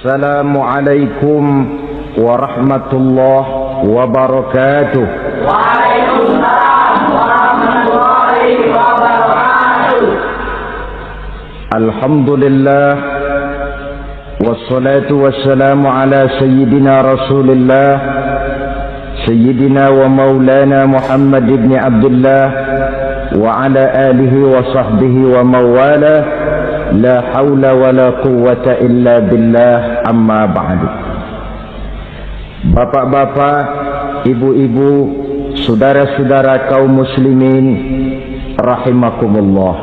Assalamualaikum warahmatullahi wabarakatuh. Waalaikumsalam warahmatullahi wabarakatuh. Alhamdulillah wassalatu wassalamu ala sayyidina Rasulillah sayyidina wa maulana Muhammad ibn Abdullah wa ala alihi wa sahbihi wa mawala. La hawla wa la quwwata illa billah, amma ba'du. Bapak-bapak, ibu-ibu, saudara-saudara kaum muslimin rahimakumullah.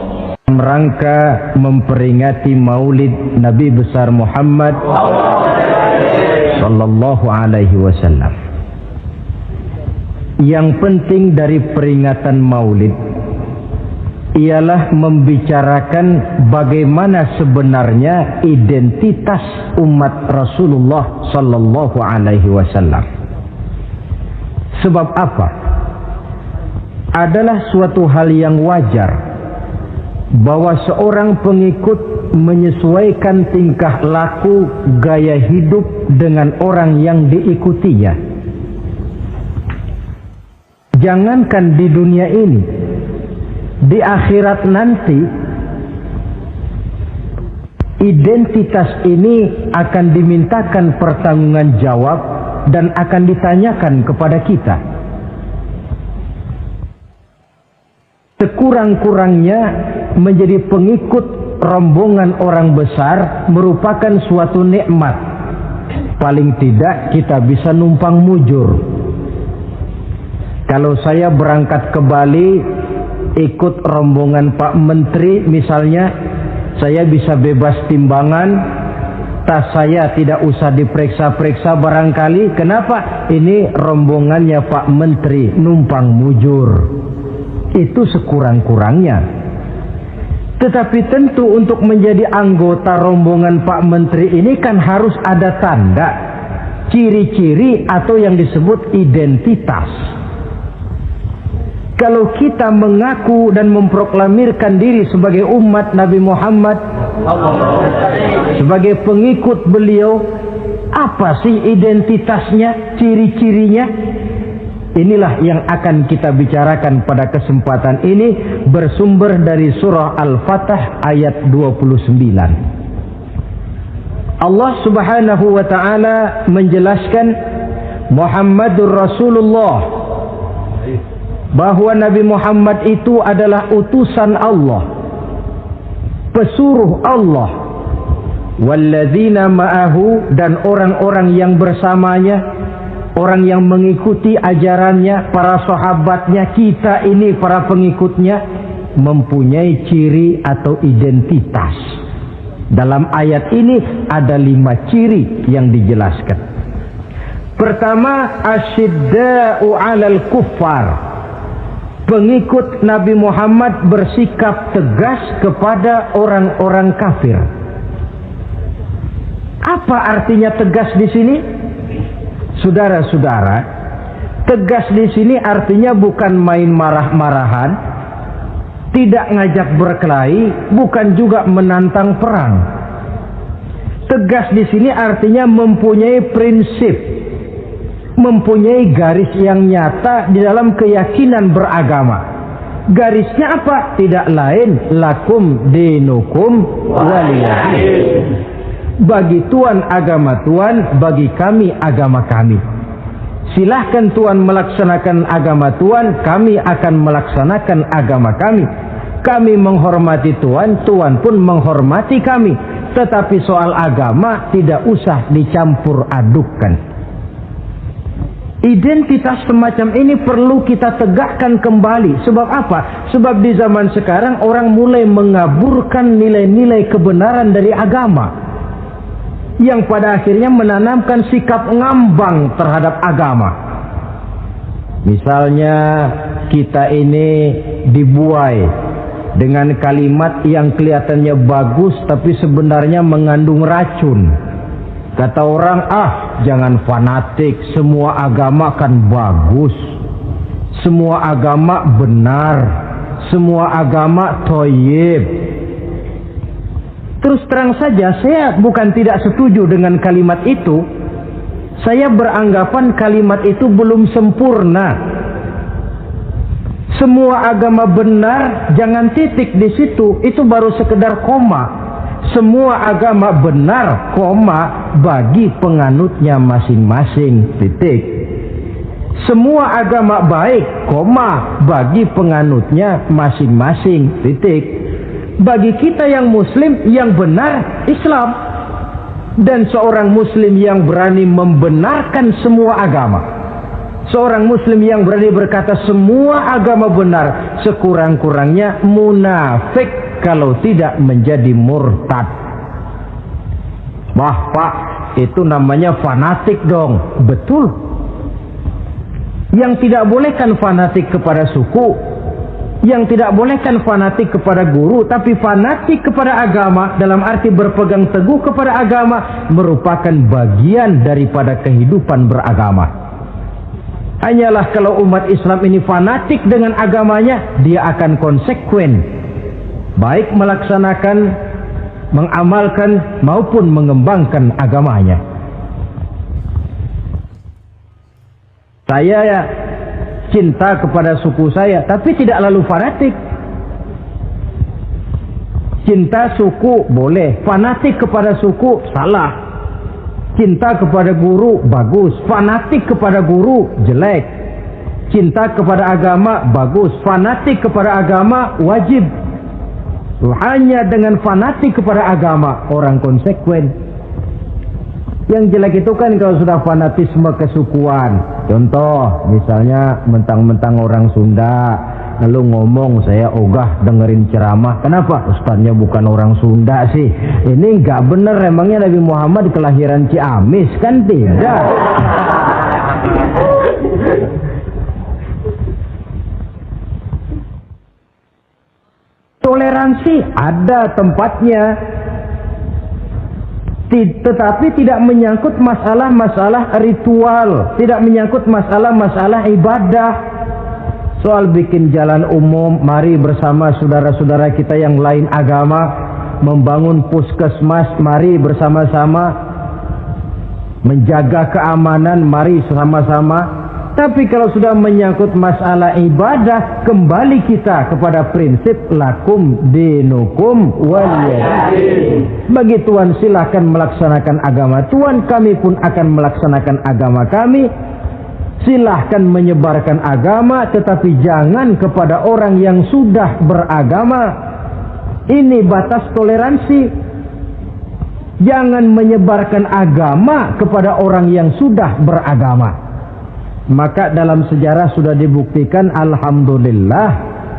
Rangka memperingati Maulid Nabi besar Muhammad sallallahu alaihi wasallam. Yang penting dari peringatan Maulid ialah membicarakan bagaimana sebenarnya identitas umat Rasulullah sallallahu alaihi wasallam. Sebab apa? Adalah suatu hal yang wajar bahwa seorang pengikut menyesuaikan tingkah laku, gaya hidup dengan orang yang diikutinya. Jangankan di dunia ini, di akhirat nanti identitas ini akan dimintakan pertanggungjan jawab dan akan ditanyakan kepada kita. Sekurang-kurangnya menjadi pengikut rombongan orang besar merupakan suatu nikmat. Paling tidak kita bisa numpang mujur. Kalau saya berangkat ke Bali ikut rombongan Pak Menteri misalnya, saya bisa bebas timbangan, tas saya tidak usah diperiksa-periksa barangkali. Kenapa? Ini rombongannya Pak Menteri, numpang mujur. Itu sekurang-kurangnya. Tetapi tentu untuk menjadi anggota rombongan Pak Menteri ini kan harus ada tanda, ciri-ciri atau yang disebut identitas. Kalau kita mengaku dan memproklamirkan diri sebagai umat Nabi Muhammad, sebagai pengikut beliau, apa sih identitasnya, ciri-cirinya? Inilah yang akan kita bicarakan pada kesempatan ini, bersumber dari surah Al-Fatah ayat 29. Allah Subhanahu wa ta'ala menjelaskan Muhammadur Rasulullah, bahwa Nabi Muhammad itu adalah utusan Allah, pesuruh Allah. Walladzina ma'ahu, dan orang-orang yang bersamanya, orang yang mengikuti ajarannya, para sahabatnya, kita ini para pengikutnya, mempunyai ciri atau identitas. Dalam ayat ini ada 5 ciri yang dijelaskan. Pertama, asyidda'u 'alal kuffar. Pengikut Nabi Muhammad bersikap tegas kepada orang-orang kafir. Apa artinya tegas di sini? Saudara-saudara, tegas di sini artinya bukan main marah-marahan, tidak ngajak berkelahi, bukan juga menantang perang. Tegas di sini artinya mempunyai prinsip, mempunyai garis yang nyata di dalam keyakinan beragama. Garisnya apa? Tidak lain, lakum dinukum waliyadin. Bagi Tuhan agama Tuhan, bagi kami agama kami. Silahkan Tuhan melaksanakan agama Tuhan, kami akan melaksanakan agama kami. Kami menghormati Tuhan, Tuhan pun menghormati kami. Tetapi soal agama tidak usah dicampur adukkan. Identitas semacam ini perlu kita tegakkan kembali. Sebab apa? Sebab di zaman sekarang orang mulai mengaburkan nilai-nilai kebenaran dari agama, yang pada akhirnya menanamkan sikap ngambang terhadap agama. Misalnya kita ini dibuai dengan kalimat yang kelihatannya bagus tapi sebenarnya mengandung racun. Kata orang, jangan fanatik, semua agama kan bagus, semua agama benar, semua agama thayyib. Terus terang saja, saya bukan tidak setuju dengan kalimat itu. Saya beranggapan kalimat itu belum sempurna. Semua agama benar, jangan titik di situ, itu baru sekedar koma. Semua agama benar, koma, bagi penganutnya masing-masing, titik. Semua agama baik, koma, bagi penganutnya masing-masing, titik. Bagi kita yang muslim, yang benar Islam. Dan seorang muslim yang berani membenarkan semua agama, seorang muslim yang berani berkata semua agama benar, sekurang-kurangnya munafik kalau tidak menjadi murtad. Wah Pak, itu namanya fanatik dong. Betul. Yang tidak boleh kan fanatik kepada suku, yang tidak boleh kan fanatik kepada guru, tapi fanatik kepada agama dalam arti berpegang teguh kepada agama merupakan bagian daripada kehidupan beragama. Hanyalah kalau umat Islam ini fanatik dengan agamanya, dia akan konsekuen, baik melaksanakan, mengamalkan maupun mengembangkan agamanya. Saya ya cinta kepada suku saya, tapi tidak lalu fanatik. Cinta suku boleh, fanatik kepada suku salah. Cinta kepada guru bagus, fanatik kepada guru jelek. Cinta kepada agama bagus, fanatik kepada agama wajib. Hanya dengan fanatik kepada agama orang konsekuen. Yang jelek itu kan kalau sudah fanatisme kesukuan. Contoh, misalnya mentang-mentang orang Sunda, lalu ngomong saya ogah dengerin ceramah. Kenapa? Ustaznya bukan orang Sunda sih. Ini nggak bener, emangnya Nabi Muhammad kelahiran Ciamis? Kan tidak. Toleransi ada tempatnya, tetapi tidak menyangkut masalah-masalah ritual, tidak menyangkut masalah-masalah ibadah. Soal bikin jalan umum, mari bersama saudara-saudara kita yang lain agama membangun puskesmas, mari bersama-sama menjaga keamanan, mari sama-sama. Tapi kalau sudah menyangkut masalah ibadah, kembali kita kepada prinsip lakum dinukum waliyadin. Bagi Tuhan silakan melaksanakan agama Tuhan, kami pun akan melaksanakan agama kami. Silahkan menyebarkan agama, tetapi jangan kepada orang yang sudah beragama. Ini batas toleransi. Jangan menyebarkan agama kepada orang yang sudah beragama. Maka dalam sejarah sudah dibuktikan, alhamdulillah,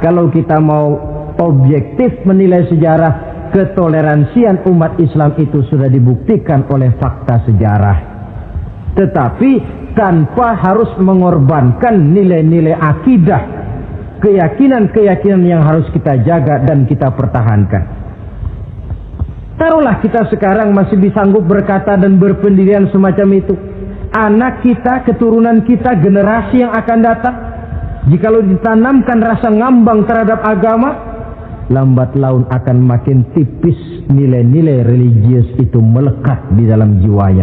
kalau kita mau objektif menilai sejarah, ketoleransian umat Islam itu sudah dibuktikan oleh fakta sejarah. Tetapi tanpa harus mengorbankan nilai-nilai akidah, keyakinan-keyakinan yang harus kita jaga dan kita pertahankan. Taruhlah kita sekarang masih disanggup berkata dan berpendirian semacam itu. Anak kita, keturunan kita, generasi yang akan datang, jikalau ditanamkan rasa ngambang terhadap agama, lambat laun akan makin tipis nilai-nilai religius itu melekat di dalam jiwanya.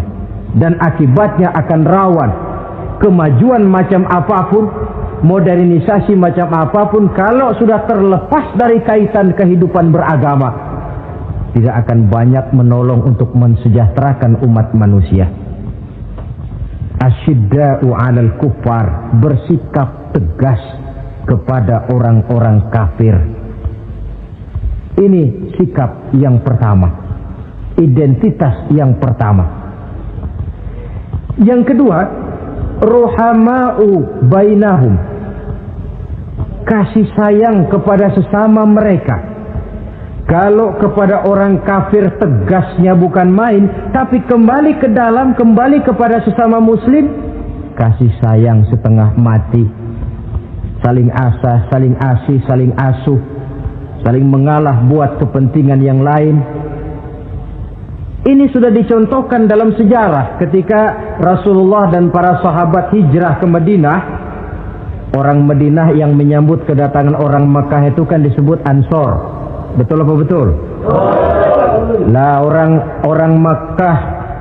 Dan akibatnya akan rawan kemajuan macam apapun, modernisasi macam apapun, kalau sudah terlepas dari kaitan kehidupan beragama, tidak akan banyak menolong untuk mensejahterakan umat manusia. Asyidda'u 'alal kuffar, bersikap tegas kepada orang-orang kafir. Ini sikap yang pertama, identitas yang pertama. Yang kedua, ruhama'u bainahum, kasih sayang kepada sesama mereka. Kalau kepada orang kafir tegasnya bukan main, tapi kembali ke dalam, kembali kepada sesama muslim, kasih sayang setengah mati. Saling asah, saling asih, saling asuh, saling mengalah buat kepentingan yang lain. Ini sudah dicontohkan dalam sejarah ketika Rasulullah dan para sahabat hijrah ke Madinah. Orang Madinah yang menyambut kedatangan orang Mekah itu kan disebut Ansor. Betul apa betul? Lah orang Makkah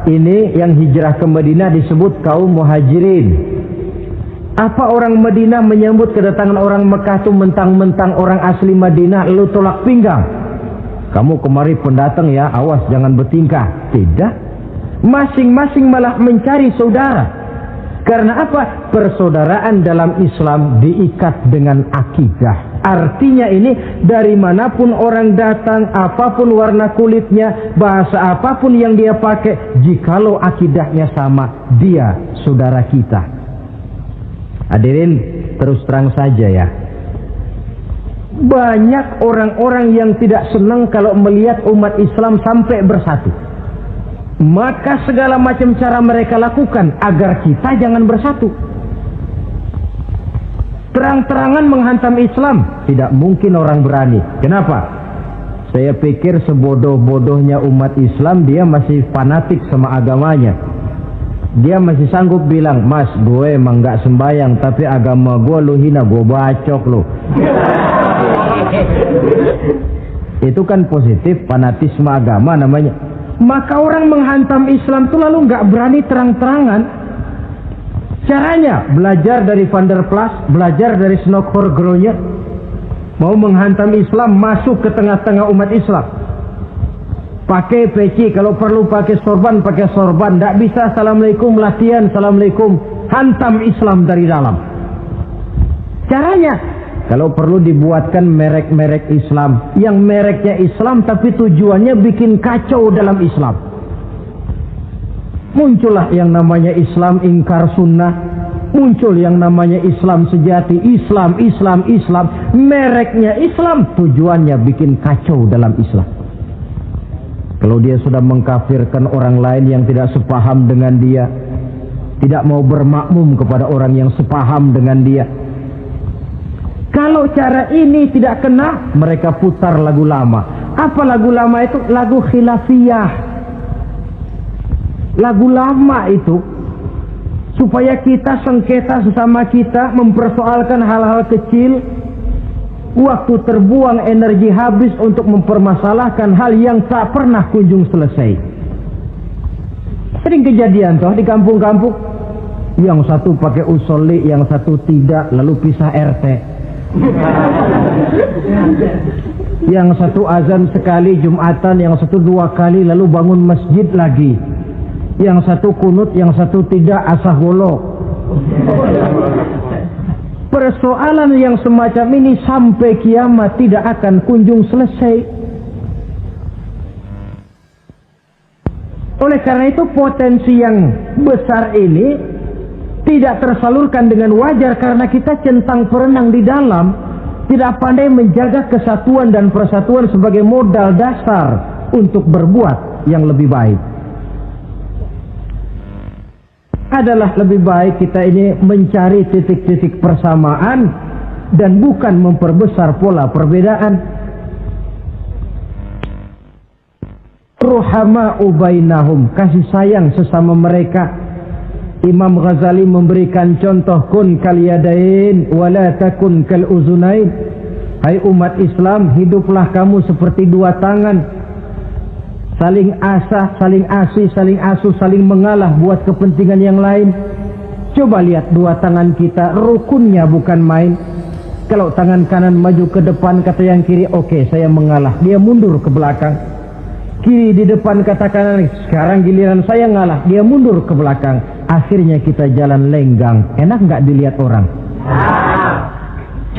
ini yang hijrah ke Madinah disebut kaum muhajirin. Apa orang Madinah menyambut kedatangan orang Mekah itu mentang-mentang orang asli Madinah lu tolak pinggang? Kamu kemari pendatang ya, awas jangan bertingkah. Tidak. Masing-masing malah mencari saudara. Karena apa? Persaudaraan dalam Islam diikat dengan akidah. Artinya ini dari manapun orang datang, apapun warna kulitnya, bahasa apapun yang dia pakai, jikalau akidahnya sama, dia saudara kita. Hadirin, terus terang saja ya. Banyak orang-orang yang tidak senang kalau melihat umat Islam sampai bersatu. Maka segala macam cara mereka lakukan agar kita jangan bersatu. Terang-terangan menghantam Islam, tidak mungkin orang berani. Kenapa? Saya pikir sebodoh-bodohnya umat Islam dia masih fanatik sama agamanya. Dia masih sanggup bilang, mas gue emang gak sembayang, tapi agama gue lu hina, gue bacok lu. Itu kan positif, fanatisme agama namanya. Maka orang menghantam Islam itu lalu gak berani terang-terangan. Caranya belajar dari Van der Plas, belajar dari Snokor-Gronya. Mau menghantam Islam, masuk ke tengah-tengah umat Islam. Pakai peci, kalau perlu pakai sorban, pakai sorban. Tidak bisa assalamualaikum, latihan assalamualaikum. Hantam Islam dari dalam. Caranya, kalau perlu dibuatkan merek-merek Islam. Yang mereknya Islam, tapi tujuannya bikin kacau dalam Islam. Muncullah yang namanya Islam ingkar sunnah. Muncul yang namanya Islam sejati. Islam. Mereknya Islam, tujuannya bikin kacau dalam Islam. Kalau dia sudah mengkafirkan orang lain yang tidak sepaham dengan dia, tidak mau bermakmum kepada orang yang sepaham dengan dia. Kalau cara ini tidak kena, mereka putar lagu lama. Apa lagu lama itu? Lagu khilafiyah. Lagu lama itu supaya kita sengketa sesama kita, mempersoalkan hal-hal kecil. Waktu terbuang, energi habis untuk mempermasalahkan hal yang tak pernah kunjung selesai. Sering kejadian toh di kampung-kampung. Yang satu pakai usolli, yang satu tidak, lalu pisah RT. Yang satu azan sekali Jumatan, yang satu 2 kali, lalu bangun masjid lagi. Yang satu kunut, yang satu tidak, asah golok. Persoalan yang semacam ini sampai kiamat tidak akan kunjung selesai. Oleh karena itu potensi yang besar ini tidak tersalurkan dengan wajar karena kita centang perenang di dalam, tidak pandai menjaga kesatuan dan persatuan sebagai modal dasar untuk berbuat yang lebih baik. Adalah lebih baik kita ini mencari titik-titik persamaan dan bukan memperbesar pola perbedaan. Ruhama'u bainahum, kasih sayang sesama mereka. Imam Ghazali memberikan contoh kun kal yadain wala takun kal uzunain. Hai umat Islam, hiduplah kamu seperti 2 tangan. Saling asah, saling asih, saling asuh, saling mengalah buat kepentingan yang lain. Coba lihat 2 tangan kita, rukunnya bukan main. Kalau tangan kanan maju ke depan, kata yang kiri, oke, saya mengalah. Dia mundur ke belakang. Kiri di depan, kata kanan, sekarang giliran saya ngalah. Dia mundur ke belakang. Akhirnya kita jalan lenggang. Enak nggak dilihat orang?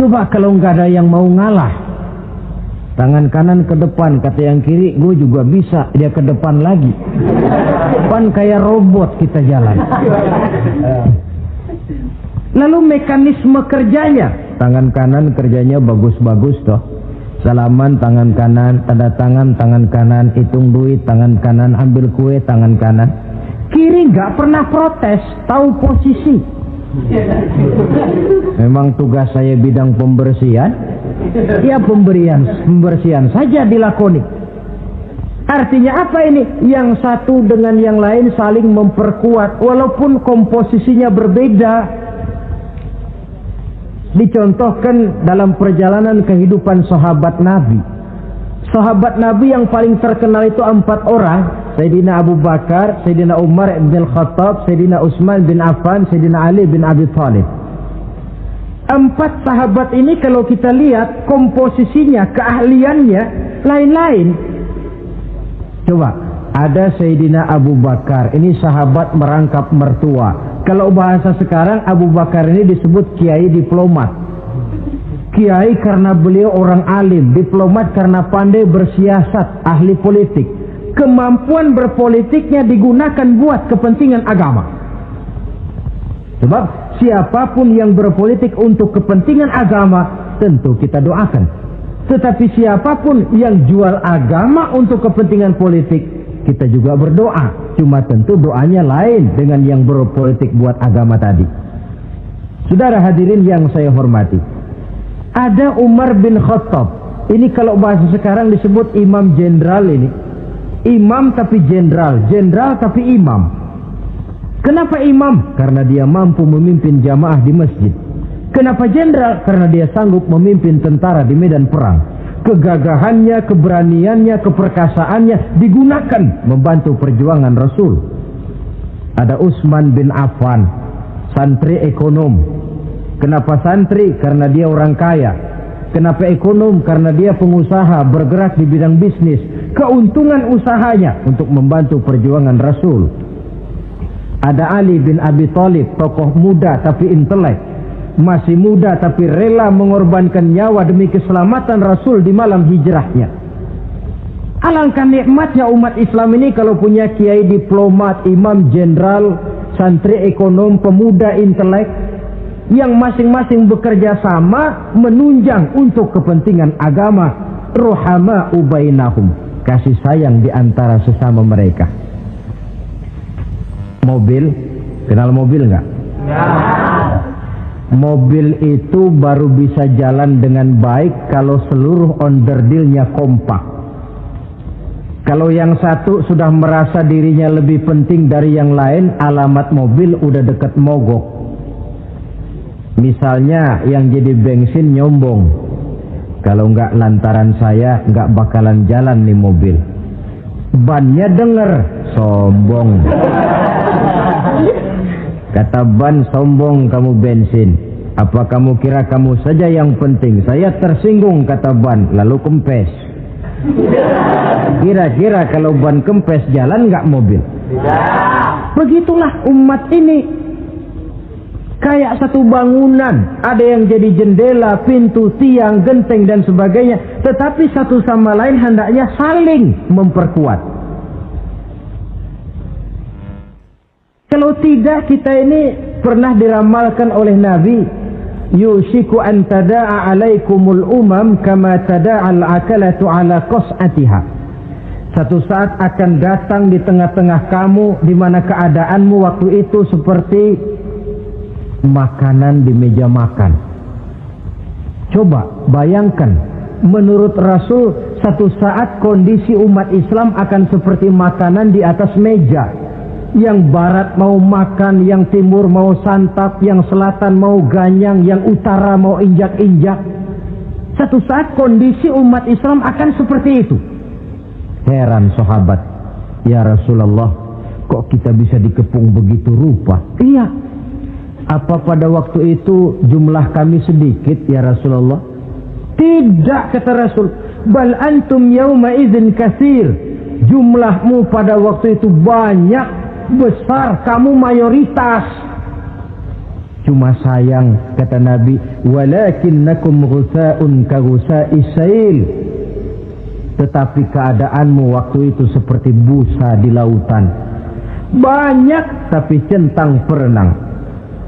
Coba kalau nggak ada yang mau ngalah. Tangan kanan ke depan, kata yang kiri, gue juga bisa. Dia ke depan lagi. Depan kayak robot kita jalan. Lalu mekanisme kerjanya, tangan kanan kerjanya bagus-bagus toh. Salaman tangan kanan, tanda tangan tangan kanan, hitung duit tangan kanan, ambil kue tangan kanan. Kiri nggak pernah protes, tahu posisi. Memang tugas saya bidang pembersihan. Ya pembersihan saja dilakoni. Artinya apa ini? Yang satu dengan yang lain saling memperkuat walaupun komposisinya berbeda. Dicontohkan dalam perjalanan kehidupan sahabat Nabi. Sahabat Nabi yang paling terkenal itu 4 orang. Sayyidina Abu Bakar, Sayyidina Umar bin Al-Khattab, Sayyidina Utsman bin Affan, Sayyidina Ali bin Abi Thalib. 4 sahabat ini kalau kita lihat komposisinya, keahliannya lain-lain. Coba, ada Sayyidina Abu Bakar, ini sahabat merangkap mertua. Kalau bahasa sekarang, Abu Bakar ini disebut kiai diplomat. Kiai karena beliau orang alim, diplomat karena pandai bersiasat, ahli politik. Kemampuan berpolitiknya digunakan buat kepentingan agama. Sebab siapapun yang berpolitik untuk kepentingan agama, tentu kita doakan. Tetapi siapapun yang jual agama untuk kepentingan politik, kita juga berdoa. Cuma tentu doanya lain dengan yang berpolitik buat agama tadi. Saudara hadirin yang saya hormati, ada Umar bin Khattab. Ini kalau bahasa sekarang disebut imam jenderal ini. Imam tapi jenderal, jenderal tapi imam. Kenapa imam? Karena dia mampu memimpin jamaah di masjid. Kenapa jenderal? Karena dia sanggup memimpin tentara di medan perang. Kegagahannya, keberaniannya, keperkasaannya digunakan membantu perjuangan Rasul. Ada Utsman bin Affan, santri ekonom. Kenapa santri? Karena dia orang kaya. Kenapa ekonom? Karena dia pengusaha bergerak di bidang bisnis. Keuntungan usahanya untuk membantu perjuangan Rasul. Ada Ali bin Abi Thalib, tokoh muda tapi intelek. Masih muda tapi rela mengorbankan nyawa demi keselamatan Rasul di malam hijrahnya. Alangkah nikmatnya umat Islam ini kalau punya kiai diplomat, imam jenderal, santri ekonom, pemuda intelek, yang masing-masing bekerja sama menunjang untuk kepentingan agama. Ruhama ubainahum, kasih sayang di antara sesama mereka. Mobil, kenal mobil nggak? Ya. Mobil itu baru bisa jalan dengan baik kalau seluruh onderdilnya kompak. Kalau yang satu sudah merasa dirinya lebih penting dari yang lain, alamat mobil udah deket mogok. Misalnya yang jadi bensin nyombong, kalau nggak lantaran saya nggak bakalan jalan nih mobil. Bannya denger, sombong. Kata ban, sombong kamu bensin. Apa kamu kira kamu saja yang penting? Saya tersinggung, kata ban, lalu kempes. Kira-kira kalau ban kempes jalan nggak mobil? Begitulah umat ini. Kayak satu bangunan, ada yang jadi jendela, pintu, tiang, genteng dan sebagainya. Tetapi satu sama lain hendaknya saling memperkuat. Kalau tidak, kita ini pernah diramalkan oleh Nabi, yushiku an tada'a alaikumul umam kama tada'al akalatu ala qas'atiha. Satu saat akan datang di tengah-tengah kamu di mana keadaanmu waktu itu seperti makanan di meja makan. Coba bayangkan, menurut Rasul satu saat kondisi umat Islam akan seperti makanan di atas meja. Yang barat mau makan, yang timur mau santap, yang selatan mau ganyang, yang utara mau injak-injak. Satu saat kondisi umat Islam akan seperti itu. Heran sahabat, ya Rasulullah, kok kita bisa dikepung begitu rupa? Iya. Apa pada waktu itu jumlah kami sedikit ya Rasulullah? Tidak, kata Rasul. Bal antum yawma idzin katsir. Jumlahmu pada waktu itu banyak, besar, kamu mayoritas. Cuma sayang, kata Nabi, walakinnakum ghusaa'un ka ghusaa'is sail. Tetapi keadaanmu waktu itu seperti busa di lautan. Banyak tapi centang perenang.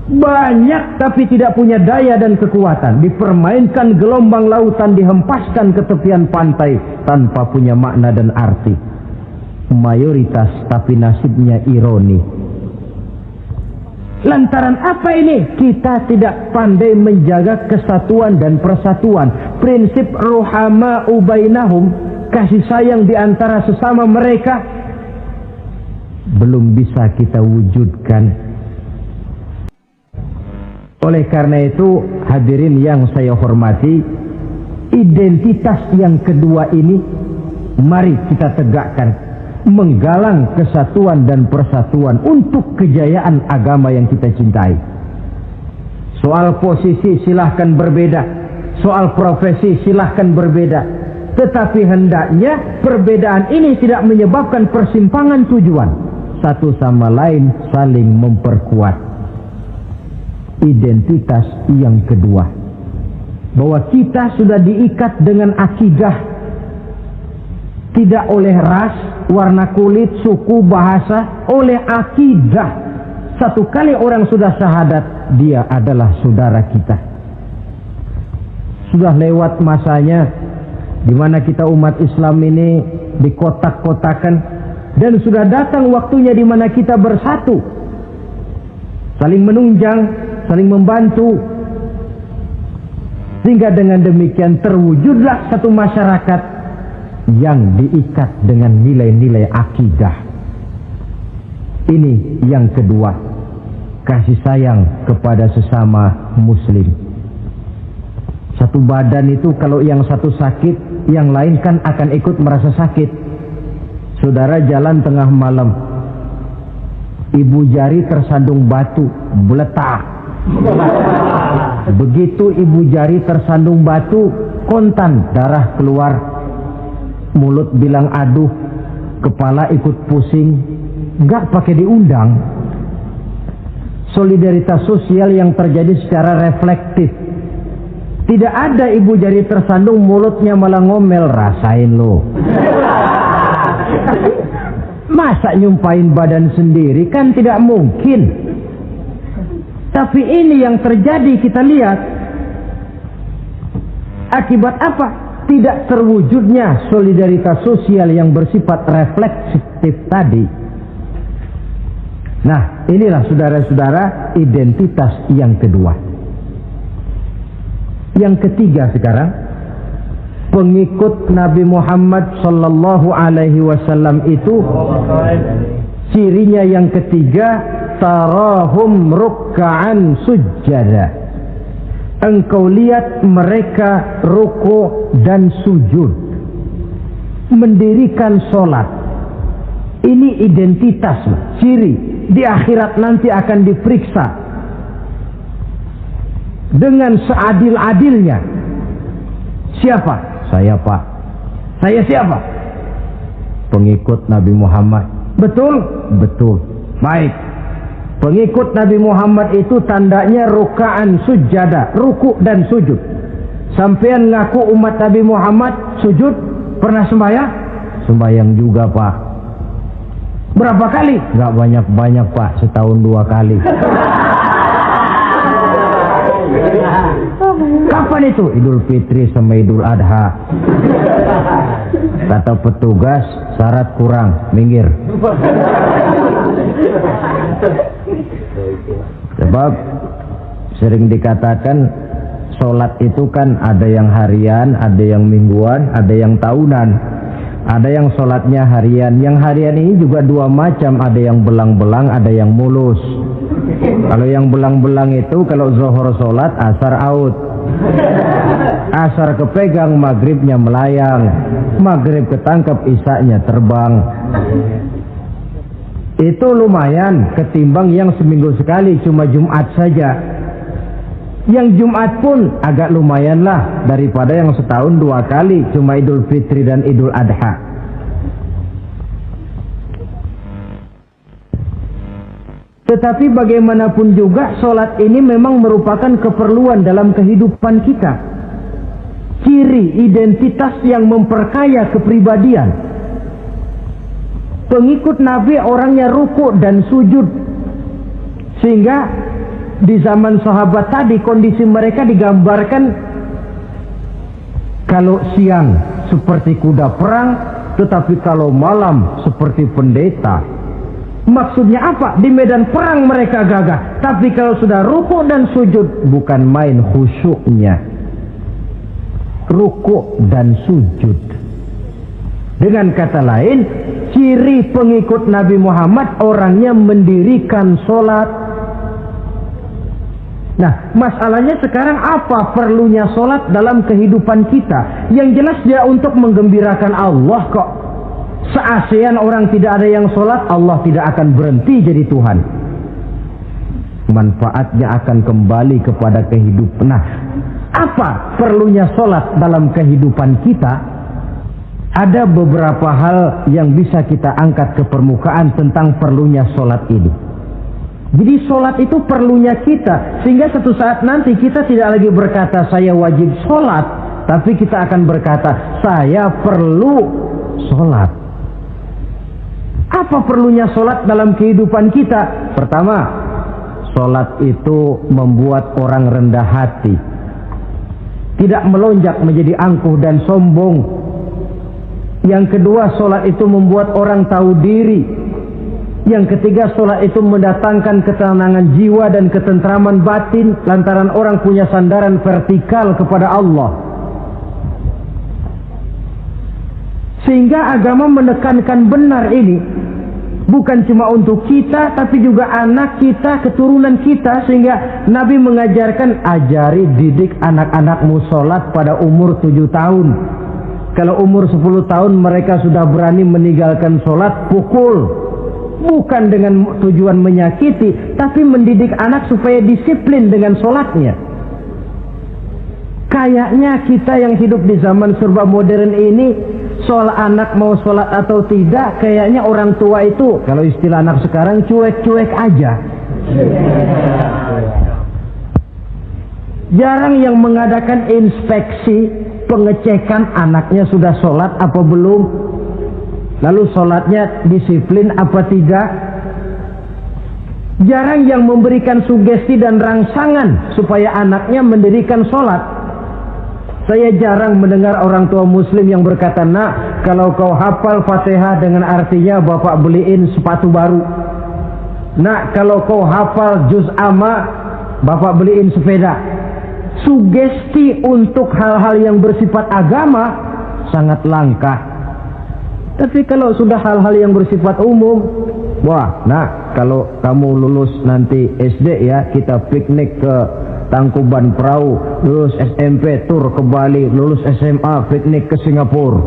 Banyak tapi tidak punya daya dan kekuatan. Dipermainkan gelombang lautan, dihempaskan ke tepian pantai tanpa punya makna dan arti. Mayoritas tapi nasibnya ironi. Lantaran apa ini? Kita tidak pandai menjaga kesatuan dan persatuan. Prinsip ruhama ubainahum, kasih sayang di antara sesama mereka, belum bisa kita wujudkan. Oleh karena itu, hadirin yang saya hormati, identitas yang kedua ini Mari kita tegakkan, menggalang kesatuan dan persatuan untuk kejayaan agama yang kita cintai. Soal posisi silahkan berbeda, soal profesi silahkan berbeda, tetapi hendaknya perbedaan ini tidak menyebabkan persimpangan tujuan. Satu sama lain saling memperkuat. Identitas yang kedua, bahwa kita sudah diikat dengan akidah, tidak oleh ras, warna kulit, suku, bahasa, oleh akidah. Satu kali orang sudah syahadat, dia adalah saudara kita. Sudah lewat masanya di mana kita umat Islam ini dikotak-kotakan, dan sudah datang waktunya di mana kita bersatu, saling menunjang, saling membantu, sehingga dengan demikian terwujudlah satu masyarakat yang diikat dengan nilai-nilai akidah. Ini yang kedua, kasih sayang kepada sesama muslim. Satu badan itu kalau yang satu sakit, yang lain kan akan ikut merasa sakit. Saudara jalan tengah malam, ibu jari tersandung batu, beletak. Begitu ibu jari tersandung batu, kontan, darah keluar, mulut bilang aduh, kepala ikut pusing, nggak pakai diundang. Solidaritas sosial yang terjadi secara reflektif. Tidak ada ibu jari tersandung mulutnya malah ngomel, rasain lo. Masa nyumpain badan sendiri, kan tidak mungkin. Tapi ini yang terjadi, kita lihat. Akibat apa? Tidak terwujudnya solidaritas sosial yang bersifat refleksif tadi. Nah, inilah saudara-saudara identitas yang kedua. Yang ketiga sekarang, pengikut Nabi Muhammad sallallahu alaihi wasallam itu cirinya yang ketiga, tarahum ruk'an sujjada. Engkau lihat mereka ruku dan sujud, mendirikan solat. Ini identitas, ciri. Di akhirat nanti akan diperiksa dengan seadil-adilnya. Siapa? Saya, Pak. Saya siapa? Pengikut Nabi Muhammad. Betul? Betul. Baik. Pengikut Nabi Muhammad itu tandanya ruka'an sujada, ruku dan sujud. Sampean ngaku umat Nabi Muhammad, sujud, pernah sembahyang? Sembahyang juga, Pak. Berapa kali? Gak banyak-banyak, Pak, setahun 2 kali. Kapan itu? Idul Fitri sama Idul Adha. Kata petugas, syarat kurang, minggir. Sebab sering dikatakan sholat itu kan ada yang harian, ada yang mingguan, ada yang tahunan. Ada yang sholatnya harian. Yang harian ini juga 2 macam, ada yang belang-belang, ada yang mulus. Kalau yang belang-belang itu kalau zuhur sholat, asar out. Asar kepegang, maghribnya melayang. Maghrib ketangkep, isaknya terbang. Itu lumayan ketimbang yang seminggu sekali cuma Jumat saja. Yang Jumat pun agak lumayan lah daripada yang setahun 2 kali cuma Idul Fitri dan Idul Adha. Tetapi bagaimanapun juga sholat ini memang merupakan keperluan dalam kehidupan kita. Ciri identitas yang memperkaya kepribadian. Pengikut Nabi orangnya ruku dan sujud. Sehingga di zaman sahabat tadi kondisi mereka digambarkan kalau siang seperti kuda perang, tetapi kalau malam seperti pendeta. Maksudnya apa? Di medan perang mereka gagah, tapi kalau sudah ruku dan sujud bukan main khusyuknya. Ruku dan sujud. Dengan kata lain, ciri pengikut Nabi Muhammad orangnya mendirikan sholat, Nah, masalahnya sekarang apa perlunya sholat dalam kehidupan kita? Yang jelas dia untuk menggembirakan Allah kok. Se-ASEAN orang tidak ada yang sholat, Allah tidak akan berhenti jadi Tuhan. Manfaatnya akan kembali kepada kehidupan. Nah, apa perlunya sholat dalam kehidupan kita? Ada beberapa hal yang bisa kita angkat ke permukaan tentang perlunya sholat ini. Jadi sholat itu perlunya kita, sehingga suatu saat nanti kita tidak lagi berkata saya wajib sholat, tapi kita akan berkata saya perlu sholat. Apa perlunya sholat dalam kehidupan kita? Pertama, sholat itu membuat orang rendah hati, tidak melonjak menjadi angkuh dan sombong. Yang kedua, sholat itu membuat orang tahu diri. Yang ketiga, sholat itu mendatangkan ketenangan jiwa dan ketentraman batin lantaran orang punya sandaran vertikal kepada Allah. Sehingga agama menekankan benar ini, bukan cuma untuk kita tapi juga anak kita, keturunan kita. Sehingga Nabi mengajarkan, ajari didik anak-anakmu sholat pada umur 7 tahun. Kalau umur 10 tahun mereka sudah berani meninggalkan sholat, pukul. Bukan dengan tujuan menyakiti, tapi mendidik anak supaya disiplin dengan sholatnya. Kayaknya kita yang hidup di zaman serba modern ini, soal anak mau sholat atau tidak, kayaknya orang tua itu, kalau istilah anak sekarang, cuek-cuek aja. Jarang yang mengadakan inspeksi, pengecekan anaknya sudah sholat apa belum, lalu sholatnya disiplin apa tidak. Jarang yang memberikan sugesti dan rangsangan supaya anaknya mendirikan sholat. Saya jarang mendengar orang tua muslim yang berkata, nak, kalau kau hafal Fatihah dengan artinya bapak beliin sepatu baru. Nak, kalau kau hafal juz amma, bapak beliin sepeda. Sugesti untuk hal-hal yang bersifat agama sangat langka. Tapi kalau sudah hal-hal yang bersifat umum, wah, nah, kalau kamu lulus nanti SD ya, kita piknik ke Tangkuban Perahu, lulus SMP tur ke Bali, lulus SMA piknik ke Singapura.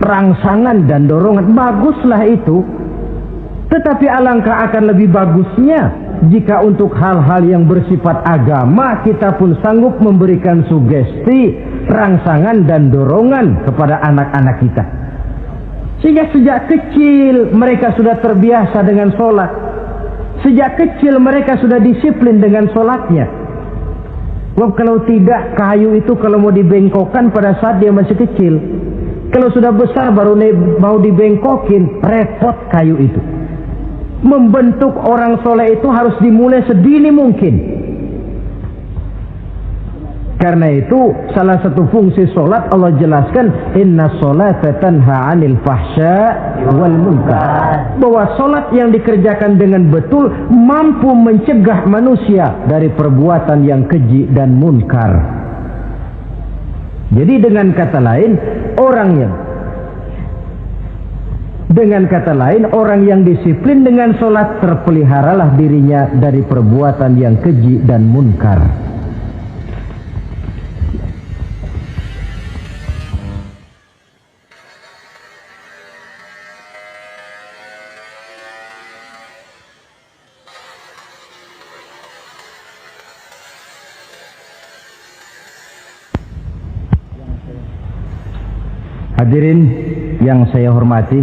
Rangsangan dan dorongan, baguslah itu. Tetapi alangkah akan lebih bagusnya jika untuk hal-hal yang bersifat agama kita pun sanggup memberikan sugesti, rangsangan dan dorongan kepada anak-anak kita. Sehingga sejak kecil mereka sudah terbiasa dengan sholat. Sejak kecil mereka sudah disiplin dengan sholatnya. Sebab kalau tidak, kayu itu kalau mau dibengkokkan pada saat dia masih kecil. Kalau sudah besar baru mau dibengkokin, repot kayu itu. Membentuk orang soleh itu harus dimulai sedini mungkin. Karena itu salah satu fungsi solat Allah jelaskan, inna sholata tanha 'anil fahsya wal munkar. Bahwa solat yang dikerjakan dengan betul mampu mencegah manusia dari perbuatan yang keji dan munkar. Jadi dengan kata lain orang yang disiplin dengan solat terpeliharalah dirinya dari perbuatan yang keji dan munkar. Hadirin yang saya hormati,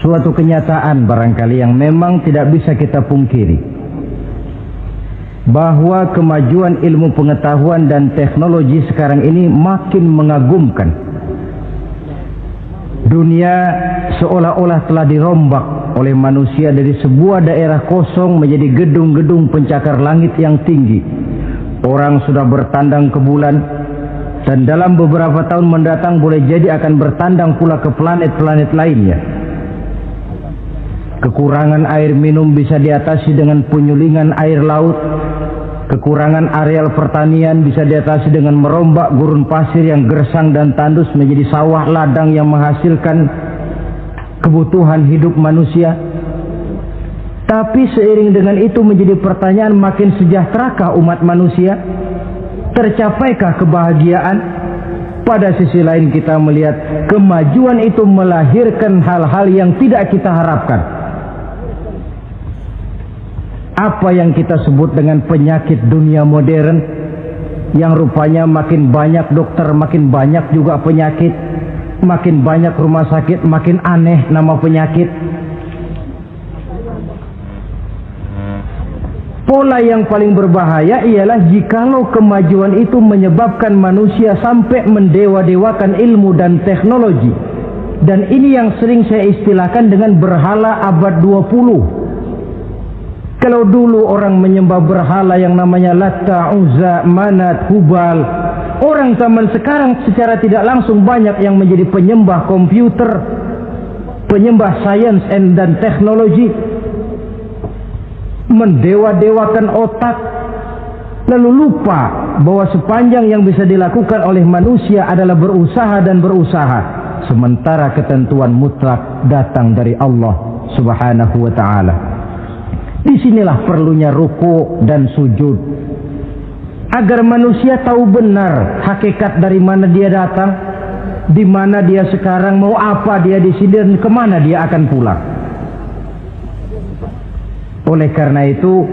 suatu kenyataan barangkali yang memang tidak bisa kita pungkiri, bahwa kemajuan ilmu pengetahuan dan teknologi sekarang ini makin mengagumkan. Dunia seolah-olah telah dirombak oleh manusia dari sebuah daerah kosong menjadi gedung-gedung pencakar langit yang tinggi. Orang sudah bertandang ke bulan, dan dalam beberapa tahun mendatang boleh jadi akan bertandang pula ke planet-planet lainnya. Kekurangan air minum bisa diatasi dengan penyulingan air laut. Kekurangan areal pertanian bisa diatasi dengan merombak gurun pasir yang gersang dan tandus menjadi sawah ladang yang menghasilkan kebutuhan hidup manusia. Tapi seiring dengan itu menjadi pertanyaan, makin sejahterakah umat manusia? Tercapaikah kebahagiaan? Pada sisi lain kita melihat kemajuan itu melahirkan hal-hal yang tidak kita harapkan. Apa yang kita sebut dengan penyakit dunia modern, yang rupanya makin banyak dokter, makin banyak juga penyakit, makin banyak rumah sakit, makin aneh nama penyakit. Pola yang paling berbahaya ialah jikalau kemajuan itu menyebabkan manusia sampai mendewa-dewakan ilmu dan teknologi. Dan ini yang sering saya istilahkan dengan berhala abad 20. Kalau dulu orang menyembah berhala yang namanya Latta, Uzza, Manat, Hubal, orang zaman sekarang secara tidak langsung banyak yang menjadi penyembah komputer, penyembah sains dan teknologi, mendewa-dewakan otak, lalu lupa bahwa sepanjang yang bisa dilakukan oleh manusia adalah berusaha dan berusaha, sementara ketentuan mutlak datang dari Allah Subhanahu wa ta'ala. Disinilah perlunya ruku dan sujud, agar manusia tahu benar hakikat dari mana dia datang, di mana dia sekarang, mau apa dia di sini, dan kemana dia akan pulang. Oleh karena itu,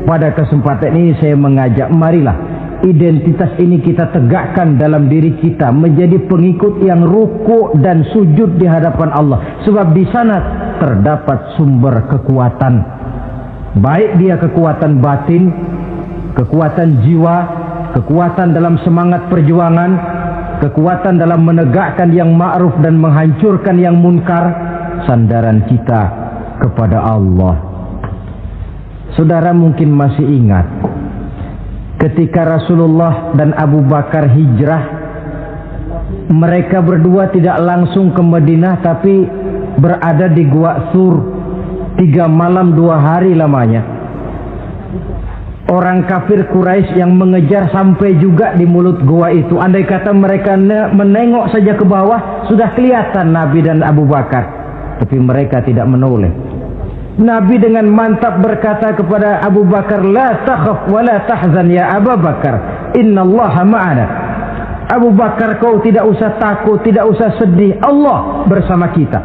pada kesempatan ini saya mengajak, marilah identitas ini kita tegakkan dalam diri kita, menjadi pengikut yang ruku dan sujud di hadapan Allah. Sebab di sana terdapat sumber kekuatan, baik dia kekuatan batin, kekuatan jiwa, kekuatan dalam semangat perjuangan, kekuatan dalam menegakkan yang ma'ruf dan menghancurkan yang munkar. Sandaran kita kepada Allah. Saudara mungkin masih ingat ketika Rasulullah dan Abu Bakar hijrah, mereka berdua tidak langsung ke Madinah tapi berada di Gua Sur 3 malam 2 hari lamanya. Orang kafir Quraisy yang mengejar sampai juga di mulut gua itu. Andai kata mereka menengok saja ke bawah, sudah kelihatan Nabi dan Abu Bakar, tapi mereka tidak menoleh. Nabi dengan mantap berkata kepada Abu Bakar, la takhaf wa la tahzan ya Abu Bakar, innallaha ma'ana. Abu Bakar, kau tidak usah takut, tidak usah sedih, Allah bersama kita.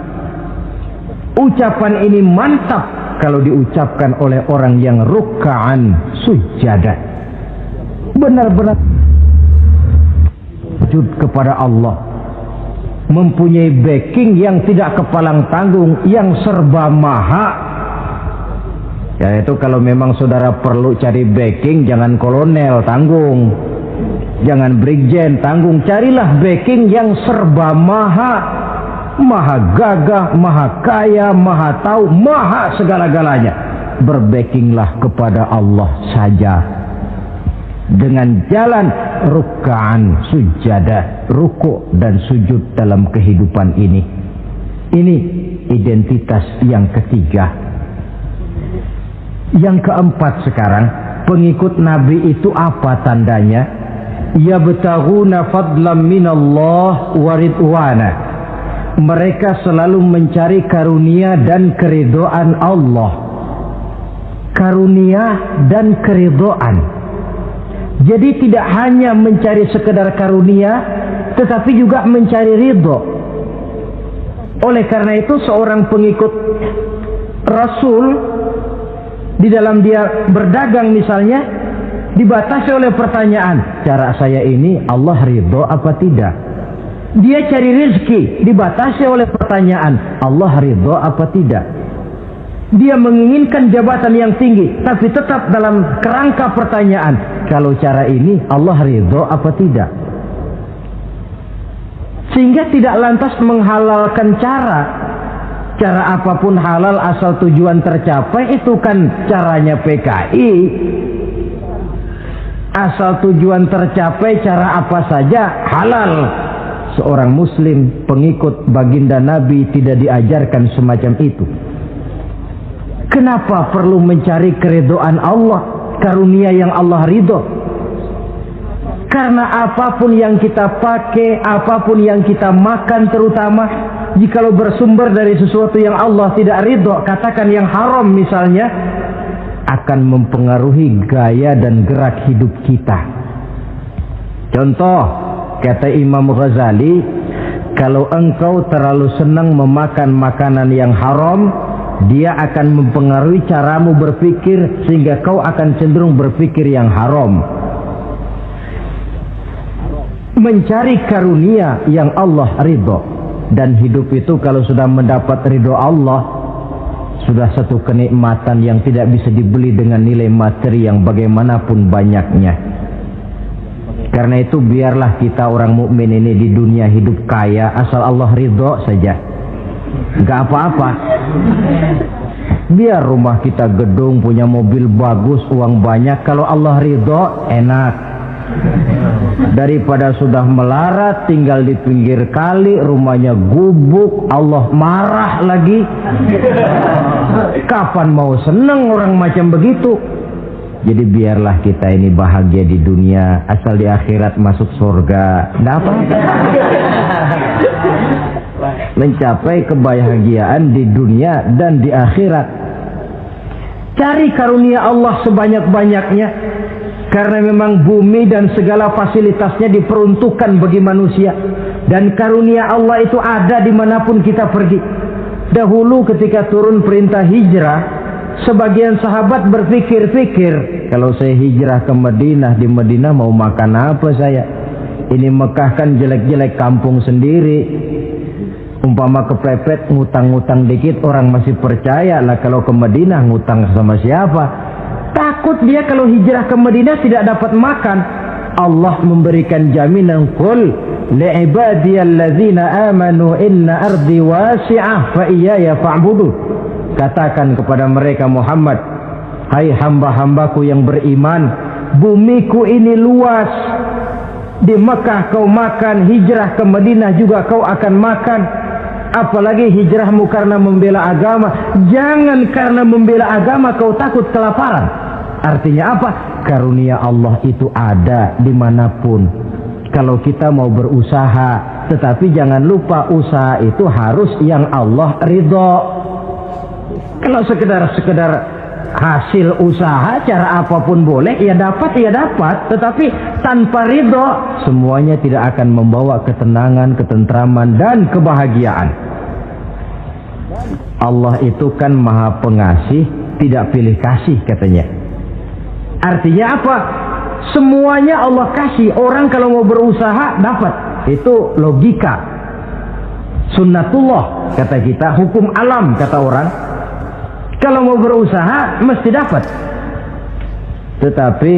Ucapan ini mantap kalau diucapkan oleh orang yang ruk'an sujada, benar-benar sujud kepada Allah, mempunyai backing yang tidak kepalang tanggung, yang serba maha. Ya, itu kalau memang saudara perlu cari backing, jangan kolonel tanggung, jangan brigjen tanggung, carilah backing yang serba maha, maha gagah, maha kaya, maha tahu, maha segala-galanya. Berbackinglah kepada Allah saja dengan jalan ruk'an sujada, ruku' dan sujud dalam kehidupan ini. Ini identitas yang ketiga. Yang keempat sekarang, pengikut Nabi itu apa tandanya? Yabtaghuna fadlan minallah wa ridwana. Mereka selalu mencari karunia dan keridhaan Allah. Karunia dan keridhaan. Jadi tidak hanya mencari sekedar karunia, tetapi juga mencari ridho. Oleh karena itu seorang pengikut Rasul, di dalam dia berdagang misalnya, dibatasi oleh pertanyaan, cara saya ini Allah ridho apa tidak? Dia cari rezeki, dibatasi oleh pertanyaan, Allah ridho apa tidak? Dia menginginkan jabatan yang tinggi, tapi tetap dalam kerangka pertanyaan, kalau cara ini Allah ridho apa tidak? Sehingga tidak lantas menghalalkan cara apapun halal asal tujuan tercapai, itu kan caranya PKI. Asal tujuan tercapai, cara apa saja halal. Seorang muslim pengikut baginda Nabi tidak diajarkan semacam itu. Kenapa perlu mencari keridhaan Allah, karunia yang Allah ridho? Karena apapun yang kita pakai, apapun yang kita makan terutama, jikalau bersumber dari sesuatu yang Allah tidak ridho, katakan yang haram misalnya, akan mempengaruhi gaya dan gerak hidup kita. Contoh, kata Imam Ghazali, kalau engkau terlalu senang memakan makanan yang haram, dia akan mempengaruhi caramu berpikir sehingga kau akan cenderung berpikir yang haram. Mencari karunia yang Allah ridho, dan hidup itu kalau sudah mendapat ridho Allah, sudah satu kenikmatan yang tidak bisa dibeli dengan nilai materi yang bagaimanapun banyaknya. Karena itu biarlah kita orang mukmin ini di dunia hidup kaya asal Allah ridho saja, nggak apa-apa. Biar rumah kita gedung, punya mobil bagus, uang banyak, kalau Allah ridho enak. Daripada sudah melarat tinggal di pinggir kali, rumahnya gubuk, Allah marah lagi. Kapan mau seneng orang macam begitu? Jadi biarlah kita ini bahagia di dunia, asal di akhirat masuk surga, nggak apa-apa. Mencapai kebahagiaan di dunia dan di akhirat. Cari karunia Allah sebanyak-banyaknya, karena memang bumi dan segala fasilitasnya diperuntukkan bagi manusia, dan karunia Allah itu ada dimanapun kita pergi. Dahulu ketika turun perintah hijrah, sebagian sahabat berpikir-pikir, kalau saya hijrah ke Madinah, di Madinah mau makan apa saya? Ini Mekah kan jelek-jelek, kampung sendiri. Umpama kepepet ngutang-ngutang dikit orang masih percaya lah, kalau ke Madinah ngutang sama siapa? Takut dia kalau hijrah ke Madinah tidak dapat makan. Allah memberikan jaminan, qul li'ibadiyallazina amanu inna ardi wasi'ah fa iyaya fa'budu. Katakan kepada mereka Muhammad, hai hamba-hambaku yang beriman, bumiku ini luas. Di Mekah kau makan, hijrah ke Madinah juga kau akan makan. Apalagi hijrahmu karena membela agama. Jangan karena membela agama kau takut kelaparan. Artinya apa? Karunia Allah itu ada dimanapun. Kalau kita mau berusaha, tetapi jangan lupa usaha itu harus yang Allah ridho. Kalau sekedar hasil usaha cara apapun boleh, ya dapat, tetapi tanpa ridho semuanya tidak akan membawa ketenangan, ketentraman dan kebahagiaan. Allah itu kan maha pengasih, tidak pilih kasih katanya. Artinya apa? Semuanya Allah kasih. Orang kalau mau berusaha dapat. Itu logika, sunnatullah kata kita, hukum alam kata orang. Kalau mau berusaha mesti dapat. Tetapi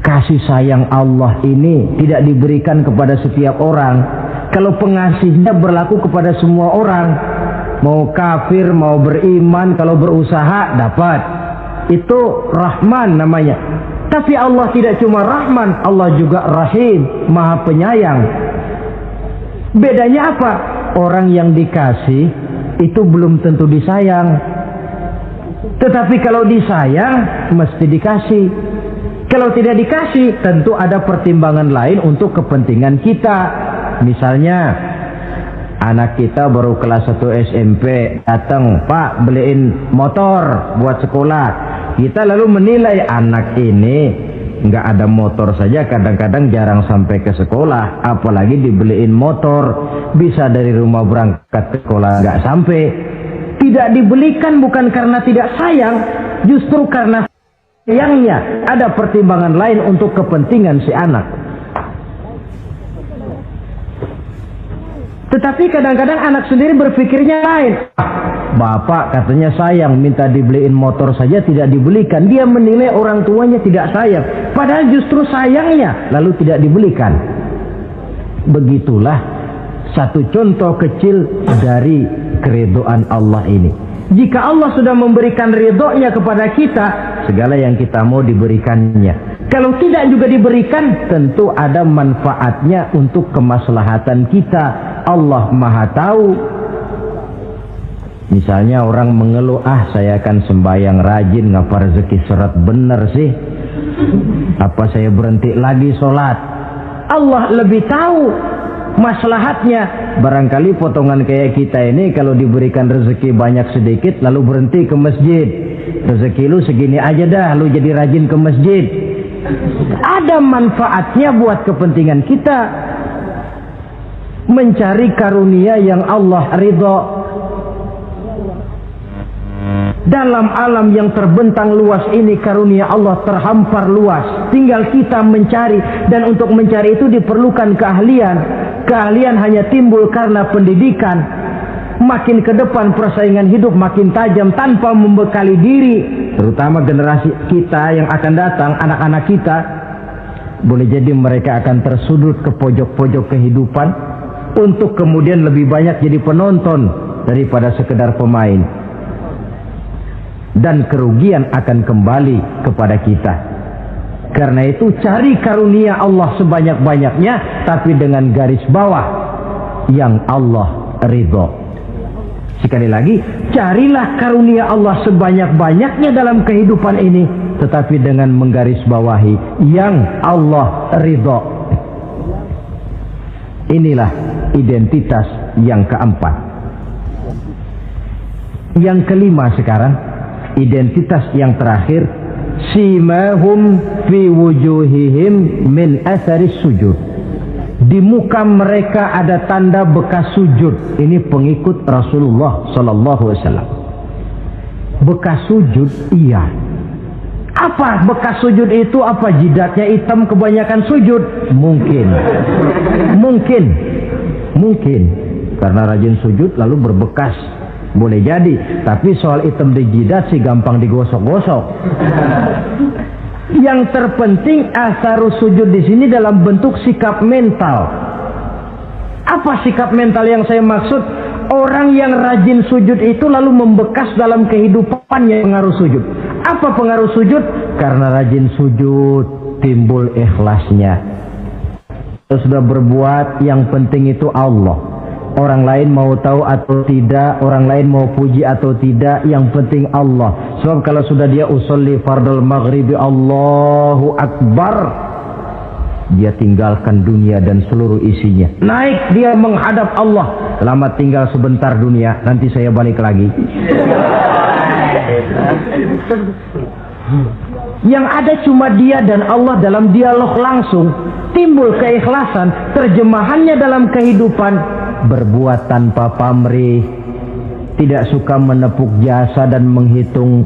kasih sayang Allah ini tidak diberikan kepada setiap orang. Kalau pengasihnya berlaku kepada semua orang, mau kafir mau beriman, kalau berusaha dapat. Itu Rahman namanya. Tapi Allah tidak cuma Rahman, Allah juga Rahim, maha penyayang. Bedanya apa? Orang yang dikasih itu belum tentu disayang. Tetapi kalau disayang mesti dikasih. Kalau tidak dikasih tentu ada pertimbangan lain untuk kepentingan kita. Misalnya anak kita baru kelas 1 SMP datang, Pak beliin motor buat sekolah. Kita lalu menilai anak ini nggak ada motor saja kadang-kadang jarang sampai ke sekolah, apalagi dibeliin motor, bisa dari rumah berangkat ke sekolah nggak sampai. Tidak dibelikan bukan karena tidak sayang, justru karena sayangnya ada pertimbangan lain untuk kepentingan si anak. Tetapi kadang-kadang anak sendiri berpikirnya lain. Bapak katanya sayang, minta dibeliin motor saja tidak dibelikan. Dia menilai orang tuanya tidak sayang, padahal justru sayangnya lalu tidak dibelikan. Begitulah satu contoh kecil dari keridhaan Allah ini. Jika Allah sudah memberikan ridhonya kepada kita, segala yang kita mau diberikannya. Kalau tidak juga diberikan, tentu ada manfaatnya untuk kemaslahatan kita. Allah maha tahu. Misalnya orang mengeluh, saya akan sembahyang rajin, ngapa rezeki seret bener sih? Apa saya berhenti lagi sholat? Allah lebih tahu. maslahatnya. Barangkali potongan kayak kita ini kalau diberikan rezeki banyak sedikit lalu berhenti ke masjid. Rezeki lu segini aja dah, lu jadi rajin ke masjid. Ada manfaatnya buat kepentingan kita. Mencari karunia yang Allah ridho. Dalam alam yang terbentang luas ini karunia Allah terhampar luas. Tinggal kita mencari, dan untuk mencari itu diperlukan keahlian. Keahlian hanya timbul karena pendidikan. Makin ke depan persaingan hidup makin tajam tanpa membekali diri. Terutama generasi kita yang akan datang, anak-anak kita. Boleh jadi mereka akan tersudut ke pojok-pojok kehidupan untuk kemudian lebih banyak jadi penonton daripada sekedar pemain. Dan kerugian akan kembali kepada kita. Karena itu cari karunia Allah sebanyak-banyaknya, tapi dengan garis bawah yang Allah ridho. Sekali lagi, carilah karunia Allah sebanyak-banyaknya dalam kehidupan ini, tetapi dengan menggarisbawahi yang Allah ridho. Inilah identitas yang keempat. Yang kelima sekarang, identitas yang terakhir, simahum fi wujuhihim min athari sujud. Di muka mereka ada tanda bekas sujud. Ini pengikut Rasulullah sallallahu alaihi wasallam. Bekas sujud, iya. Apa bekas sujud itu? Apa jidatnya hitam kebanyakan sujud? Mungkin karena rajin sujud lalu berbekas. Boleh jadi, tapi soal hitam di jidat sih gampang digosok-gosok. Yang terpenting asarus sujud di sini dalam bentuk sikap mental. Apa sikap mental yang saya maksud? Orang yang rajin sujud itu lalu membekas dalam kehidupannya pengaruh sujud. Apa pengaruh sujud? Karena rajin sujud timbul ikhlasnya. Kalau sudah berbuat, yang penting itu Allah. Orang lain mau tahu atau tidak, orang lain mau puji atau tidak, yang penting Allah. Sebab kalau sudah dia usolli fardal maghribi Allahu Akbar, dia tinggalkan dunia dan seluruh isinya. Naik dia menghadap Allah. Selamat tinggal sebentar dunia, nanti saya balik lagi. Yang ada cuma dia dan Allah dalam dialog langsung. Timbul keikhlasan, terjemahannya dalam kehidupan. Berbuat tanpa pamrih, tidak suka menepuk jasa dan menghitung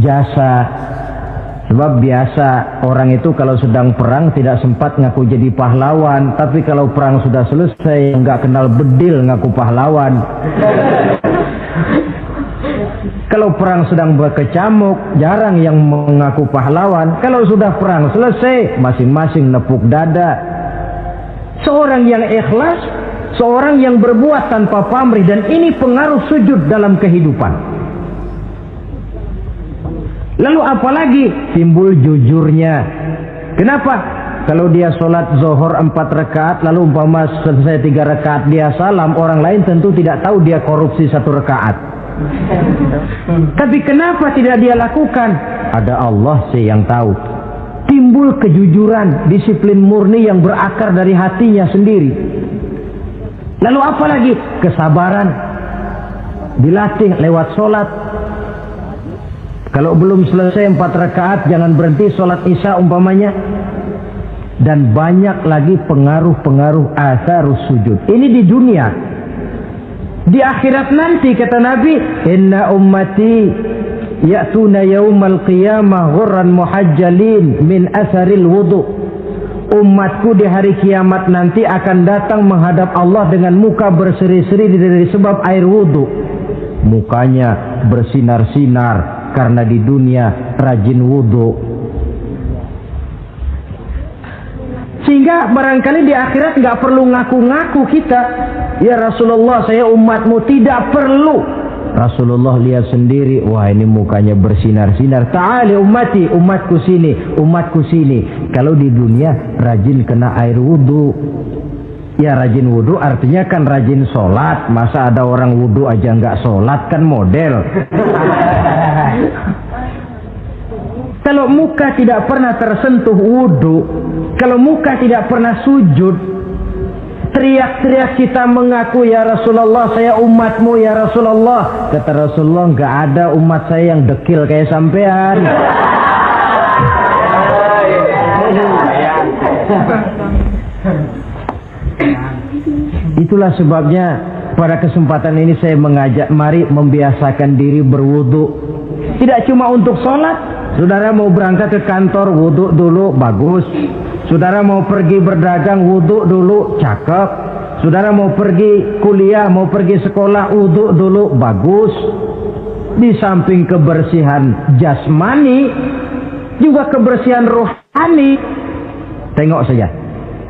jasa. Sebab biasa orang itu kalau sedang perang tidak sempat ngaku jadi pahlawan, tapi kalau perang sudah selesai nggak kenal bedil ngaku pahlawan. Kalau perang sedang berkecamuk, jarang yang mengaku pahlawan. Kalau sudah perang selesai, masing-masing nepuk dada. Seorang yang ikhlas, seorang yang berbuat tanpa pamrih, dan ini pengaruh sujud dalam kehidupan. Lalu apalagi timbul jujurnya. Kenapa? Kalau dia sholat zuhur 4 rakaat, lalu umpama selesai 3 rakaat dia salam, orang lain tentu tidak tahu dia korupsi 1 rakaat. Tapi kenapa tidak dia lakukan? Ada Allah sih yang tahu. Timbul kejujuran, disiplin murni yang berakar dari hatinya sendiri. Lalu apa lagi? Kesabaran. Dilatih lewat sholat. Kalau belum selesai 4 rakaat, jangan berhenti sholat isya umpamanya. Dan banyak lagi pengaruh-pengaruh asarus sujud. Ini di dunia. Di akhirat nanti kata Nabi, inna ummati ya'tuna yaumal qiyamah ghurran muhajjalin min asaril wudu. Umatku di hari kiamat nanti akan datang menghadap Allah dengan muka berseri-seri dari sebab air wudu. Mukanya bersinar-sinar karena di dunia rajin wudu. Sehingga barangkali di akhirat nggak perlu ngaku-ngaku kita. Ya Rasulullah, saya umatmu. Tidak perlu. Rasulullah lihat sendiri, wah ini mukanya bersinar-sinar. Ta'ali ummati, umatku sini, umatku sini. Kalau di dunia rajin kena air wudu. Ya rajin wudu artinya kan rajin sholat. Masa ada orang wudu aja nggak sholat, kan model. Kalau muka tidak pernah tersentuh wudu, kalau muka tidak pernah sujud, Teriak-teriak kita mengaku, ya Rasulullah, saya umatmu ya Rasulullah. Kata Rasulullah, nggak ada umat saya yang dekil kayak sampean. Itulah sebabnya pada kesempatan ini saya mengajak, mari membiasakan diri berwudu. Tidak cuma untuk sholat. Saudara mau berangkat ke kantor, wudu dulu, bagus. Saudara mau pergi berdagang, wudu dulu, cakep. Saudara mau pergi kuliah, mau pergi sekolah, wudu dulu, bagus. Di samping kebersihan jasmani, juga kebersihan rohani. Tengok saja.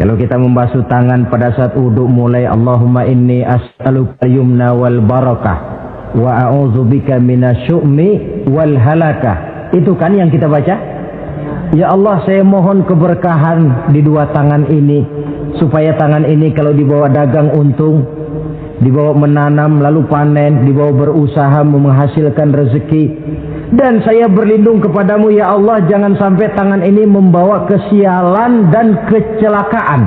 Kalau kita membasuh tangan pada saat wudu, mulai Allahumma inni as'aluka yumna wal barakah wa a'udzubika minasyu'mi wal halakah. Itu kan yang kita baca. Ya Allah, saya mohon keberkahan di dua tangan ini, supaya tangan ini kalau dibawa dagang untung, dibawa menanam lalu panen, dibawa berusaha menghasilkan rezeki. Dan saya berlindung kepadamu ya Allah, jangan sampai tangan ini membawa kesialan dan kecelakaan.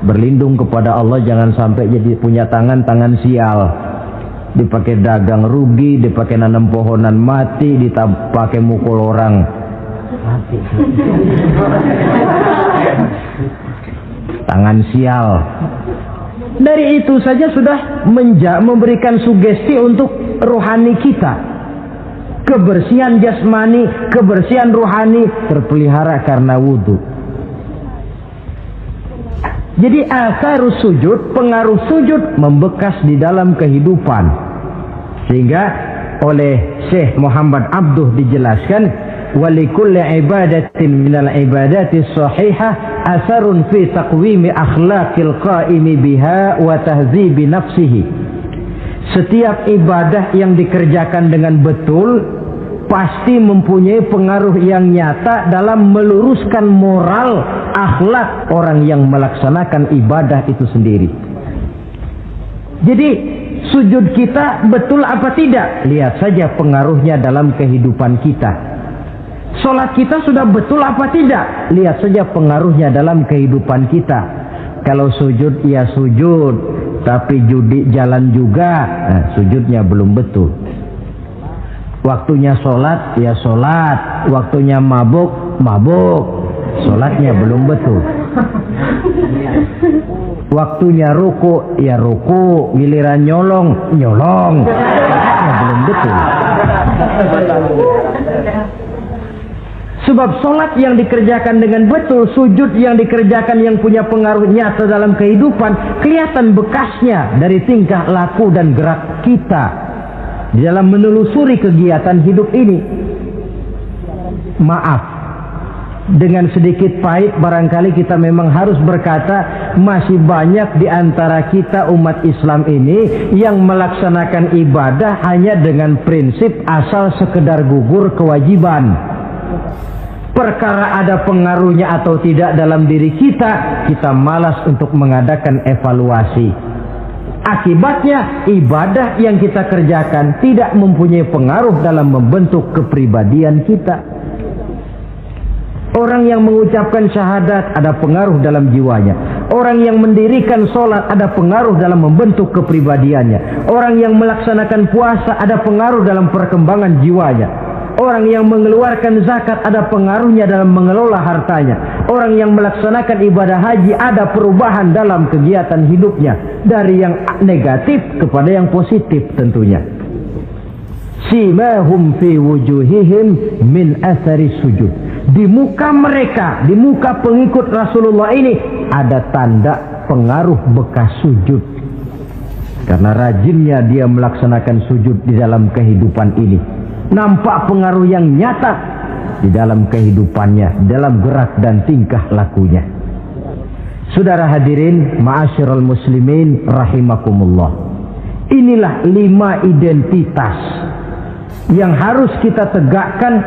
Berlindung kepada Allah jangan sampai jadi punya tangan sial, dipakai dagang rugi, dipakai nanam pohonan mati, dipakai mukul orang mati. Tangan sial. Dari itu saja sudah memberikan sugesti untuk rohani kita. Kebersihan jasmani, kebersihan rohani terpelihara karena wudu. Jadi asarus sujud, pengaruh sujud membekas di dalam kehidupan. Sehingga oleh Syekh Muhammad Abduh dijelaskan, walikulli ibadatin minal ibadati sahihah asarun fi taqwimi akhlaqil qaimi biha wa tahzibi nafsihi. Setiap ibadah yang dikerjakan dengan betul pasti mempunyai pengaruh yang nyata dalam meluruskan moral akhlak orang yang melaksanakan ibadah itu sendiri. Jadi sujud kita betul apa tidak? Lihat saja pengaruhnya dalam kehidupan kita. Sholat kita sudah betul apa tidak? Lihat saja pengaruhnya dalam kehidupan kita. Kalau sujud ya sujud, tapi judi jalan juga, nah, sujudnya belum betul. Waktunya sholat ya sholat, waktunya mabuk, sholatnya belum betul. Waktunya ruku ya ruku, giliran nyolong, sholatnya belum betul. Sebab sholat yang dikerjakan dengan betul, sujud yang dikerjakan yang punya pengaruh nyata dalam kehidupan, kelihatan bekasnya dari tingkah laku dan gerak kita di dalam menelusuri kegiatan hidup ini. Maaf, dengan sedikit pahit barangkali kita memang harus berkata, masih banyak di antara kita umat Islam ini yang melaksanakan ibadah hanya dengan prinsip asal sekedar gugur kewajiban. Perkara ada pengaruhnya atau tidak dalam diri kita, kita malas untuk mengadakan evaluasi. Akibatnya ibadah yang kita kerjakan tidak mempunyai pengaruh dalam membentuk kepribadian kita. Orang yang mengucapkan syahadat ada pengaruh dalam jiwanya. Orang yang mendirikan sholat ada pengaruh dalam membentuk kepribadiannya. Orang yang melaksanakan puasa ada pengaruh dalam perkembangan jiwanya. Orang yang mengeluarkan zakat ada pengaruhnya dalam mengelola hartanya. Orang yang melaksanakan ibadah haji ada perubahan dalam kegiatan hidupnya. Dari yang negatif kepada yang positif tentunya. Simahum fi wujuhihim min athari sujud. Di muka mereka, di muka pengikut Rasulullah ini ada tanda pengaruh bekas sujud. Karena rajinnya dia melaksanakan sujud di dalam kehidupan ini. Nampak pengaruh yang nyata di dalam kehidupannya, dalam gerak dan tingkah lakunya. Saudara hadirin, ma'asyiral muslimin rahimakumullah. Inilah 5 identitas yang harus kita tegakkan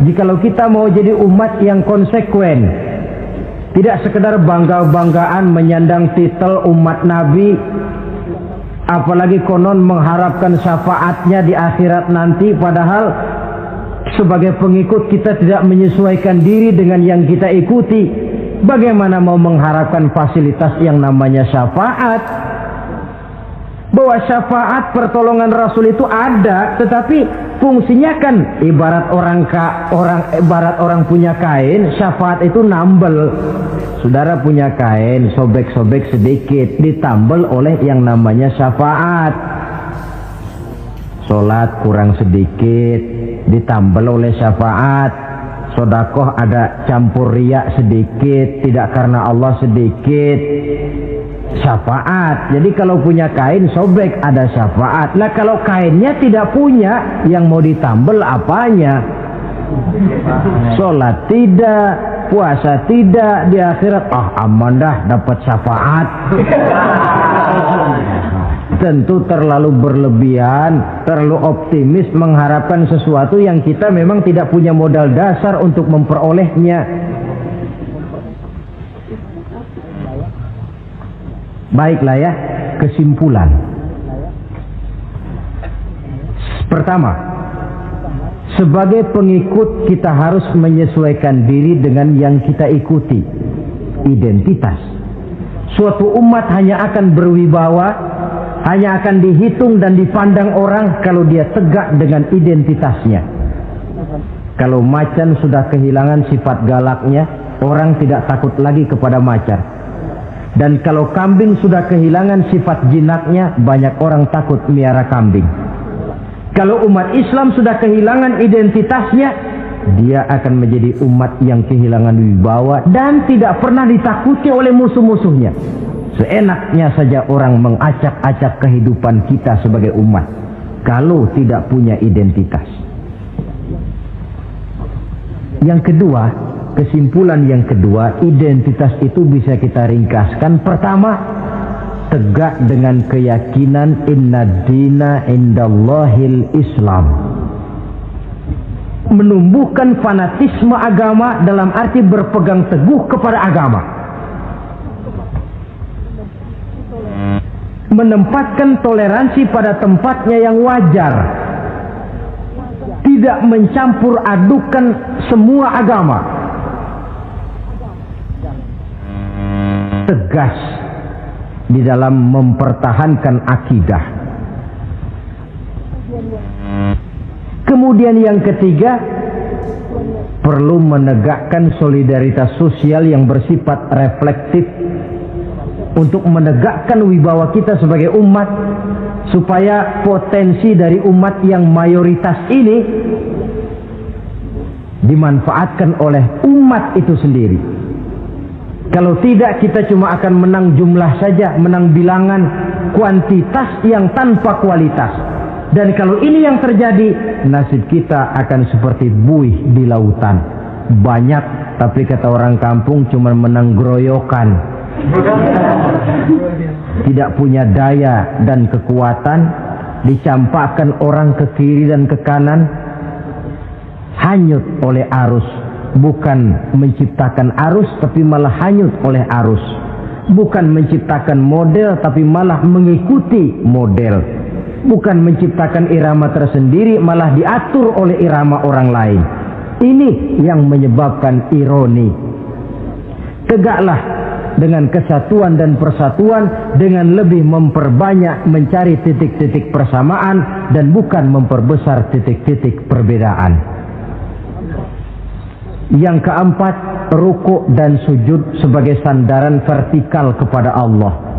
jikalau kita mau jadi umat yang konsekuen. Tidak sekedar bangga-banggaan menyandang titel umat Nabi, apalagi konon mengharapkan syafaatnya di akhirat nanti, padahal sebagai pengikut kita tidak menyesuaikan diri dengan yang kita ikuti. bagaimana mau mengharapkan fasilitas yang namanya syafaat? Bahwa syafaat pertolongan Rasul itu ada, tetapi fungsinya kan ibarat orang punya kain, syafaat itu nambel. Saudara punya kain, sobek-sobek sedikit, ditambel oleh yang namanya syafaat. Sholat kurang sedikit, ditambel oleh syafaat. Sodakoh ada campur riya sedikit, tidak karena Allah sedikit, syafaat. Jadi kalau punya kain sobek ada syafaat. Lah kalau kainnya tidak punya, yang mau ditambel apanya? Sholat tidak, puasa tidak, di akhirat aman dah dapat syafaat. Tentu terlalu berlebihan, terlalu optimis mengharapkan sesuatu yang kita memang tidak punya modal dasar untuk memperolehnya. Baiklah ya, kesimpulan. Pertama, sebagai pengikut kita harus menyesuaikan diri dengan yang kita ikuti. Identitas. Suatu umat hanya akan berwibawa, hanya akan dihitung dan dipandang orang kalau dia tegak dengan identitasnya. Kalau macan sudah kehilangan sifat galaknya, orang tidak takut lagi kepada macan. Dan kalau kambing sudah kehilangan sifat jinaknya, banyak orang takut miara kambing. Kalau umat Islam sudah kehilangan identitasnya, dia akan menjadi umat yang kehilangan wibawa dan tidak pernah ditakuti oleh musuh-musuhnya. Seenaknya saja orang mengacak-acak kehidupan kita sebagai umat kalau tidak punya identitas. Yang kedua, kesimpulan yang kedua, identitas itu bisa kita ringkaskan. Pertama, tegak dengan keyakinan inna dina indallahil Islam. Menumbuhkan fanatisme agama dalam arti berpegang teguh kepada agama. Menempatkan toleransi pada tempatnya yang wajar. Tidak mencampur adukan semua agama. Tegas di dalam mempertahankan akidah. Kemudian yang ketiga, perlu menegakkan solidaritas sosial yang bersifat reflektif untuk menegakkan wibawa kita sebagai umat, supaya potensi dari umat yang mayoritas ini dimanfaatkan oleh umat itu sendiri. Kalau tidak, kita cuma akan menang jumlah saja, menang bilangan, kuantitas yang tanpa kualitas. Dan kalau ini yang terjadi, nasib kita akan seperti buih di lautan. Banyak, tapi kata orang kampung cuma menang groyokan. Tidak punya daya dan kekuatan, dicampakkan orang ke kiri dan ke kanan, hanyut oleh arus. Bukan menciptakan arus, tapi malah hanyut oleh arus. Bukan menciptakan model, tapi malah mengikuti model. Bukan menciptakan irama tersendiri, malah diatur oleh irama orang lain. Ini yang menyebabkan ironi. Tegaklah dengan kesatuan dan persatuan, dengan lebih memperbanyak mencari titik-titik persamaan dan bukan memperbesar titik-titik perbedaan. Yang keempat, rukuk dan sujud sebagai sandaran vertikal kepada Allah.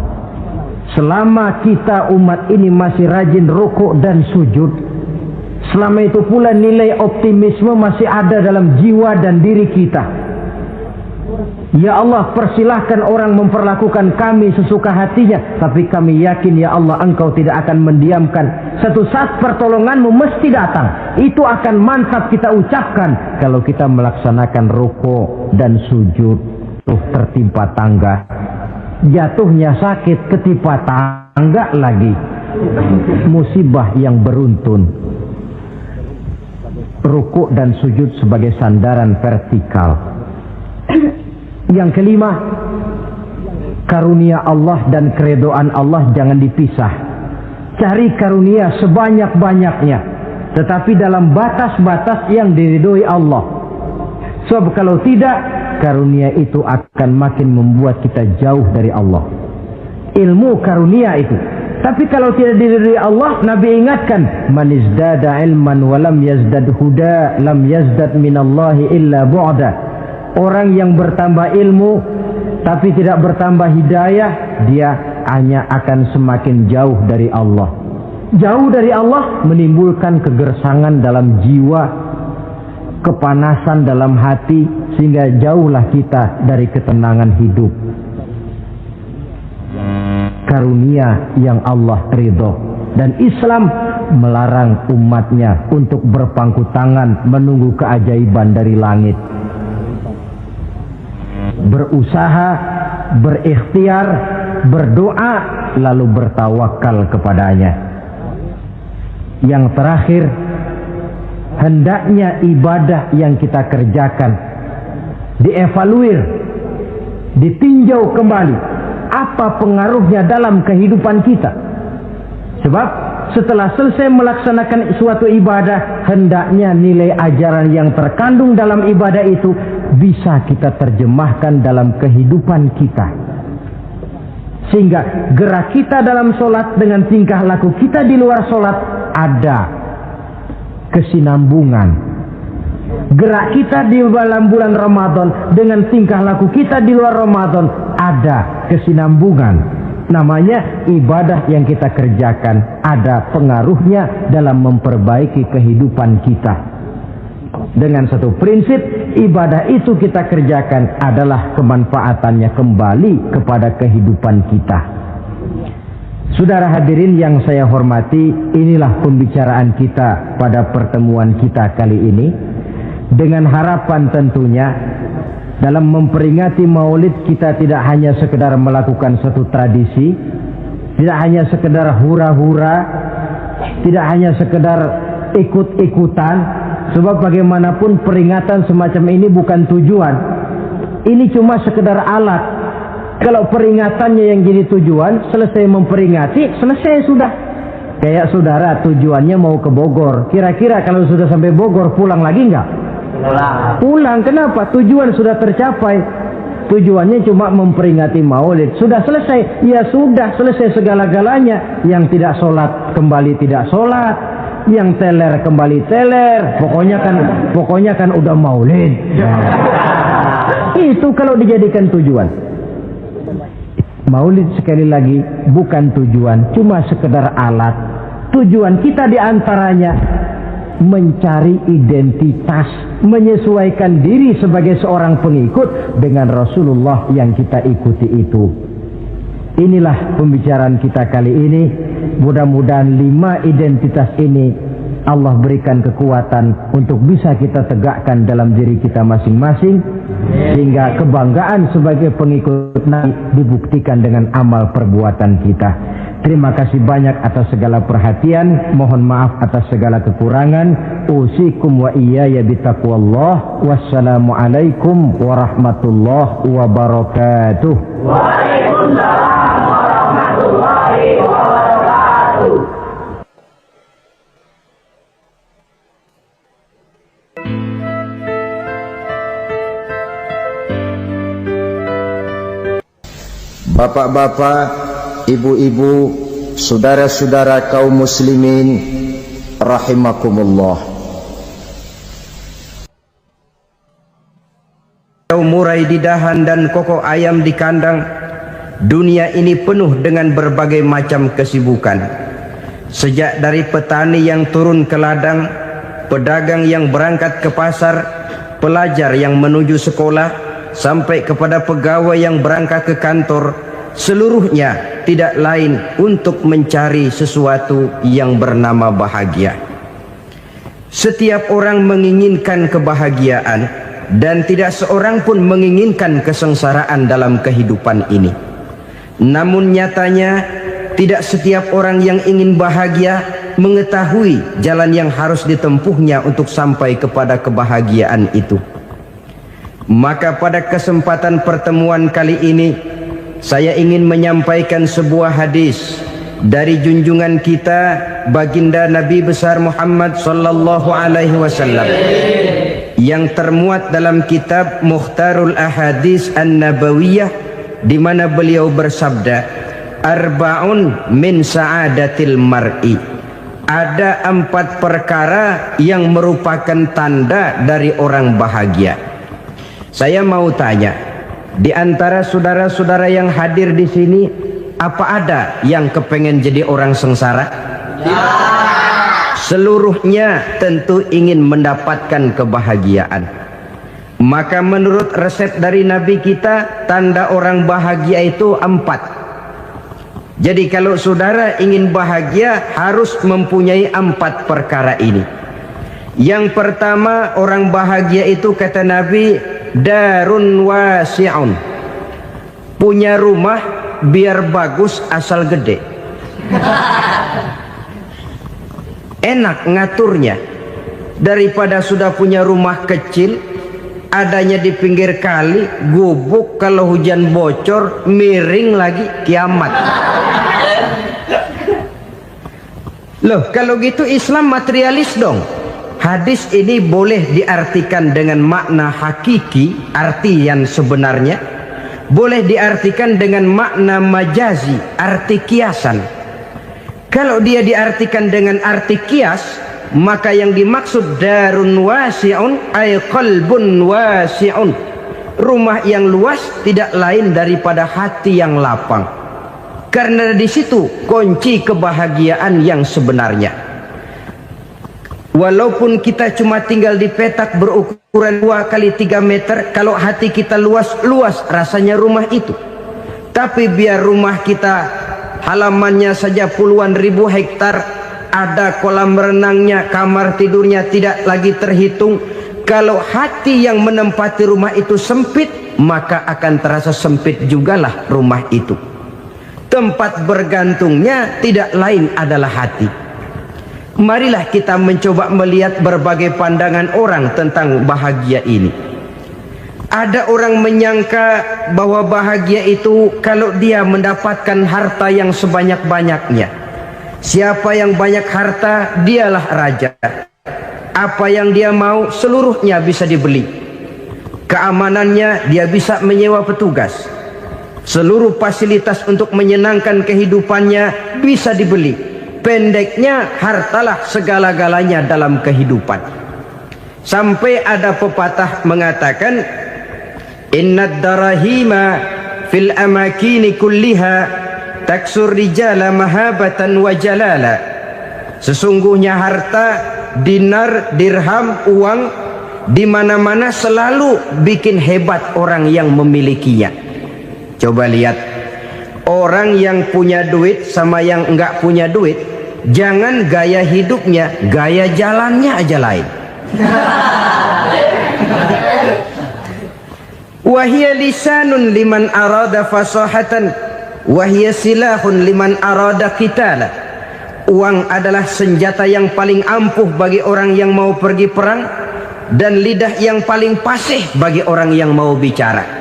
Selama kita umat ini masih rajin rukuk dan sujud, selama itu pula nilai optimisme masih ada dalam jiwa dan diri kita. Ya Allah, persilahkan orang memperlakukan kami sesuka hatinya, tapi kami yakin ya Allah, Engkau tidak akan mendiamkan. Satu saat pertolonganmu mesti datang. Itu akan mantap kita ucapkan kalau kita melaksanakan rukuk dan sujud. Tertimpa tangga, jatuhnya sakit, ketimpa tangga lagi, musibah yang beruntun. Rukuk dan sujud sebagai sandaran vertikal. Yang kelima, karunia Allah dan keredoan Allah jangan dipisah. Cari karunia sebanyak-banyaknya, tetapi dalam batas-batas yang diridhoi Allah. Sebab kalau tidak, karunia itu akan makin membuat kita jauh dari Allah. Ilmu karunia itu. Tapi kalau tidak diridhoi Allah, Nabi ingatkan, man izdada ilman wa lam yazdad huda, lam yazdad minallahi illa bu'da. Orang yang bertambah ilmu tapi tidak bertambah hidayah, dia hanya akan semakin jauh dari Allah. Jauh dari Allah menimbulkan kegersangan dalam jiwa, kepanasan dalam hati, sehingga jauhlah kita dari ketenangan hidup. Karunia yang Allah ridho, dan Islam melarang umatnya untuk berpangku tangan menunggu keajaiban dari langit. Berusaha, berikhtiar, berdoa, lalu bertawakal kepadanya. Yang terakhir, hendaknya ibadah yang kita kerjakan dievaluir, ditinjau kembali apa pengaruhnya dalam kehidupan kita. Sebab setelah selesai melaksanakan suatu ibadah, hendaknya nilai ajaran yang terkandung dalam ibadah itu bisa kita terjemahkan dalam kehidupan kita. Sehingga gerak kita dalam sholat dengan tingkah laku kita di luar sholat ada kesinambungan. Gerak kita di dalam bulan Ramadan dengan tingkah laku kita di luar Ramadan ada kesinambungan. Namanya ibadah yang kita kerjakan ada pengaruhnya dalam memperbaiki kehidupan kita. Dengan satu prinsip, ibadah itu kita kerjakan adalah kemanfaatannya kembali kepada kehidupan kita. Saudara hadirin yang saya hormati, inilah pembicaraan kita pada pertemuan kita kali ini. Dengan harapan tentunya dalam memperingati Maulid kita tidak hanya sekedar melakukan satu tradisi, tidak hanya sekedar hura-hura, tidak hanya sekedar ikut-ikutan. Sebab bagaimanapun peringatan semacam ini bukan tujuan. Ini cuma sekedar alat. Kalau peringatannya yang jadi tujuan, selesai memperingati, selesai sudah. Kayak saudara tujuannya mau ke Bogor. Kira-kira kalau sudah sampai Bogor pulang lagi enggak? Pulang. Kenapa? Tujuan sudah tercapai. Tujuannya cuma memperingati Maulid. Sudah selesai. Ya sudah selesai segala-galanya. Yang tidak sholat kembali tidak sholat. Yang teler kembali teler. Pokoknya kan udah Maulid. Itu kalau dijadikan tujuan. Maulid sekali lagi bukan tujuan, cuma sekedar alat. Tujuan kita diantaranya mencari identitas, menyesuaikan diri sebagai seorang pengikut dengan Rasulullah yang kita ikuti itu. Inilah pembicaraan kita kali ini. Mudah-mudahan 5 identitas ini Allah berikan kekuatan untuk bisa kita tegakkan dalam diri kita masing-masing, sehingga kebanggaan sebagai pengikut Nabi dibuktikan dengan amal perbuatan kita. Terima kasih banyak atas segala perhatian. Mohon maaf atas segala kekurangan. Usikum wa iyaya bitaqwallah. Wassalamualaikum warahmatullahi wabarakatuh. Waalaikumsalam warahmatullahi wabarakatuh. Bapak-bapak, ibu-ibu, saudara-saudara kaum muslimin rahimakumullah. Murai di dahan dan koko ayam di kandang. Dunia ini penuh dengan berbagai macam kesibukan. Sejak dari petani yang turun ke ladang, pedagang yang berangkat ke pasar, pelajar yang menuju sekolah, sampai kepada pegawai yang berangkat ke kantor, seluruhnya tidak lain untuk mencari sesuatu yang bernama bahagia. Setiap orang menginginkan kebahagiaan, dan tidak seorang pun menginginkan kesengsaraan dalam kehidupan ini. Namun nyatanya tidak setiap orang yang ingin bahagia mengetahui jalan yang harus ditempuhnya untuk sampai kepada kebahagiaan itu. Maka pada kesempatan pertemuan kali ini saya ingin menyampaikan sebuah hadis dari junjungan kita baginda Nabi besar Muhammad sallallahu alaihi wasallam yang termuat dalam kitab Mukhtarul Ahadits An-Nabawiyah, di mana beliau bersabda, arba'un min sa'adatil mar'i. Ada 4 perkara yang merupakan tanda dari orang bahagia. Saya mau tanya, di antara saudara-saudara yang hadir di sini, apa ada yang kepengen jadi orang sengsara? Ya. Seluruhnya tentu ingin mendapatkan kebahagiaan. Maka menurut resep dari Nabi kita, tanda orang bahagia itu 4. Jadi kalau saudara ingin bahagia, harus mempunyai 4 perkara ini. Yang pertama, orang bahagia itu kata Nabi, darun wasi'un. Punya rumah biar bagus asal gede. Enak ngaturnya. Daripada sudah punya rumah kecil, adanya di pinggir kali, gubuk, kalau hujan bocor, miring lagi, kiamat. Loh, kalau gitu Islam materialis dong. Hadis ini boleh diartikan dengan makna hakiki, arti yang sebenarnya. Boleh diartikan dengan makna majazi, arti kiasan. Kalau dia diartikan dengan arti kias, maka yang dimaksud darun wasi'un ay qalbun wasi'un. Rumah yang luas tidak lain daripada hati yang lapang. Karena di situ kunci kebahagiaan yang sebenarnya. Walaupun kita cuma tinggal di petak berukuran 2 kali 3 meter, kalau hati kita luas-luas rasanya rumah itu. Tapi biar rumah kita halamannya saja puluhan ribu hektar, ada kolam renangnya, kamar tidurnya tidak lagi terhitung. Kalau hati yang menempati rumah itu sempit, maka akan terasa sempit jugalah rumah itu. Tempat bergantungnya tidak lain adalah hati. Marilah kita mencoba melihat berbagai pandangan orang tentang bahagia ini. Ada orang menyangka bahwa bahagia itu kalau dia mendapatkan harta yang sebanyak-banyaknya. Siapa yang banyak harta, dialah raja. Apa yang dia mau, seluruhnya bisa dibeli. Keamanannya, dia bisa menyewa petugas. Seluruh fasilitas untuk menyenangkan kehidupannya bisa dibeli. Pendeknya, hartalah segala-galanya dalam kehidupan. Sampai ada pepatah mengatakan, innad darahima fil amakini kulliha taksur rijala mahabatan wa jalala. Sesungguhnya harta, dinar, dirham, uang di mana-mana selalu bikin hebat orang yang memilikinya. Coba lihat, orang yang punya duit sama yang enggak punya duit, jangan gaya hidupnya, gaya jalannya aja lain. Wahia lisanun liman arada fasahatan, wahia silahun liman arada qitala. Uang adalah senjata yang paling ampuh bagi orang yang mau pergi perang, dan lidah yang paling fasih bagi orang yang mau bicara.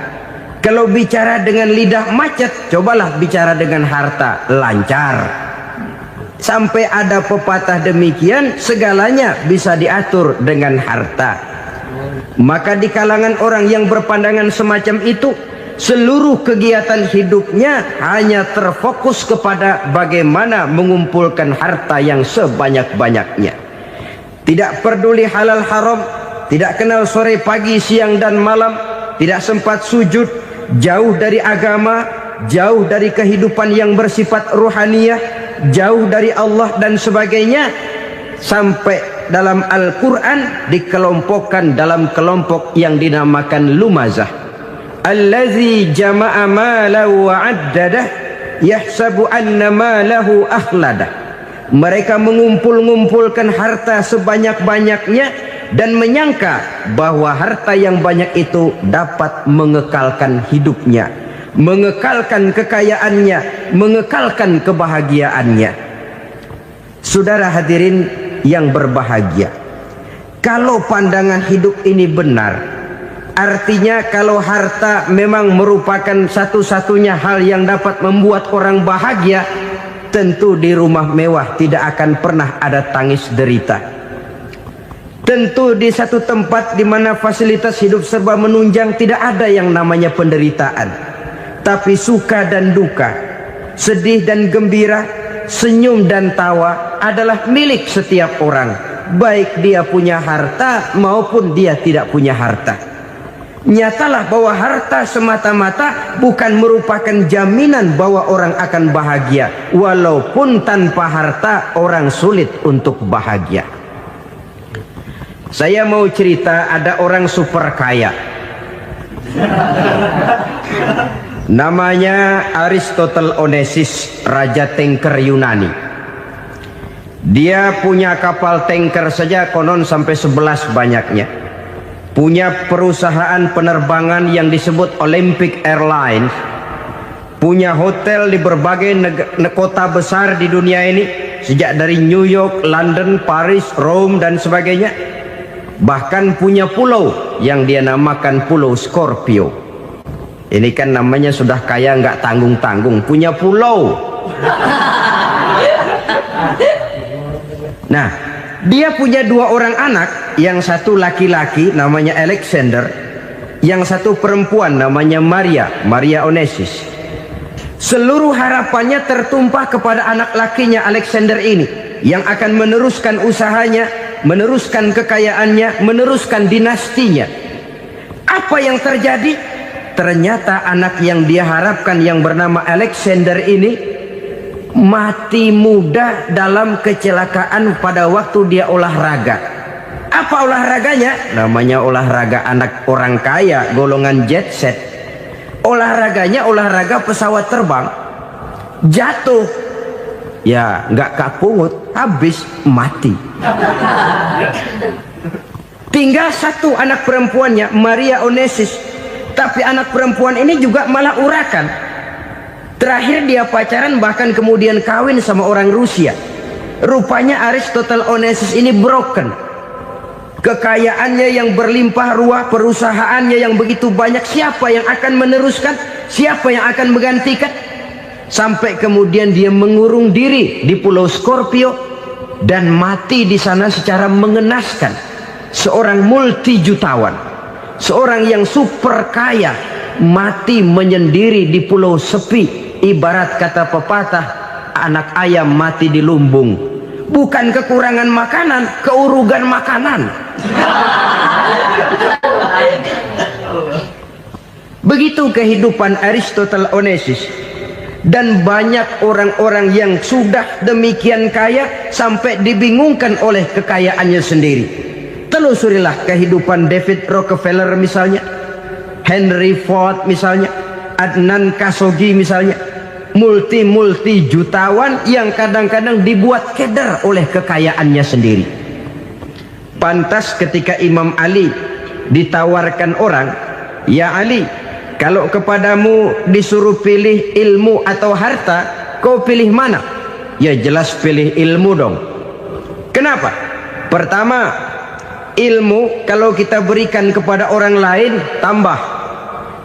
Kalau bicara dengan lidah macet, cobalah bicara dengan harta, lancar. Sampai ada pepatah demikian, segalanya bisa diatur dengan harta. Maka di kalangan orang yang berpandangan semacam itu, seluruh kegiatan hidupnya hanya terfokus kepada bagaimana mengumpulkan harta yang sebanyak-banyaknya. Tidak peduli halal haram, tidak kenal sore pagi siang dan malam, tidak sempat sujud, jauh dari agama, jauh dari kehidupan yang bersifat ruhaniyah, jauh dari Allah dan sebagainya. Sampai dalam Al-Quran dikelompokkan dalam kelompok yang dinamakan lumazah. Allazi jama'a malahu wa'addadah yahsabu anna malahu akhladah. Mereka mengumpul-ngumpulkan harta sebanyak-banyaknya dan menyangka bahwa harta yang banyak itu dapat mengekalkan hidupnya, mengekalkan kekayaannya, mengekalkan kebahagiaannya. Saudara hadirin yang berbahagia, kalau pandangan hidup ini benar, artinya kalau harta memang merupakan satu-satunya hal yang dapat membuat orang bahagia, tentu di rumah mewah tidak akan pernah ada tangis derita. Tentu di satu tempat di mana fasilitas hidup serba menunjang, tidak ada yang namanya penderitaan. Tapi suka dan duka, sedih dan gembira, senyum dan tawa adalah milik setiap orang, baik dia punya harta maupun dia tidak punya harta. Nyatalah bahwa harta semata-mata bukan merupakan jaminan bahwa orang akan bahagia, walaupun tanpa harta orang sulit untuk bahagia. Saya mau cerita, ada orang super kaya, namanya Aristotle Onesimus, raja tanker Yunani. Dia punya kapal tanker saja konon sampai 11 banyaknya. Punya perusahaan penerbangan yang disebut Olympic Airlines. Punya hotel di berbagai kota besar di dunia ini, sejak dari New York, London, Paris, Rome dan sebagainya. Bahkan punya pulau yang dia namakan Pulau Scorpio. Ini kan namanya sudah kaya nggak tanggung-tanggung, punya pulau. Nah, dia punya 2 orang anak, yang satu laki-laki namanya Alexander, yang satu perempuan namanya Maria Onesimus. Seluruh harapannya tertumpah kepada anak lakinya Alexander ini, yang akan meneruskan usahanya, meneruskan kekayaannya, meneruskan dinastinya. Apa yang terjadi? Ternyata anak yang dia harapkan yang bernama Alexander ini mati muda dalam kecelakaan pada waktu dia olahraga. Apa olahraganya? Namanya olahraga anak orang kaya, golongan jet set. Olahraganya olahraga pesawat terbang. Jatuh, ya nggak kapungut, habis mati. Tinggal satu anak perempuannya, Maria Onesimus. Tapi anak perempuan ini juga malah urakan. Terakhir dia pacaran, bahkan kemudian kawin sama orang Rusia. Rupanya Aristotle Onesimus ini broken. Kekayaannya yang berlimpah ruah, perusahaannya yang begitu banyak, siapa yang akan meneruskan? Siapa yang akan menggantikan? Sampai kemudian dia mengurung diri di Pulau Scorpio dan mati di sana secara mengenaskan. Seorang multi jutawan, seorang yang super kaya, mati menyendiri di pulau sepi. Ibarat kata pepatah, anak ayam mati di lumbung. Bukan kekurangan makanan, keurugan makanan. Begitu kehidupan Aristotle Onesimus. Dan banyak orang-orang yang sudah demikian kaya sampai dibingungkan oleh kekayaannya sendiri. Telusurilah kehidupan David Rockefeller misalnya, Henry Ford misalnya, Adnan Khashoggi misalnya. Multi jutawan yang kadang-kadang dibuat keder oleh kekayaannya sendiri. Pantas ketika Imam Ali ditawarkan orang, "Ya Ali, kalau kepadamu disuruh pilih ilmu atau harta, kau pilih mana?" Ya jelas pilih ilmu dong. Kenapa? Pertama, ilmu kalau kita berikan kepada orang lain tambah.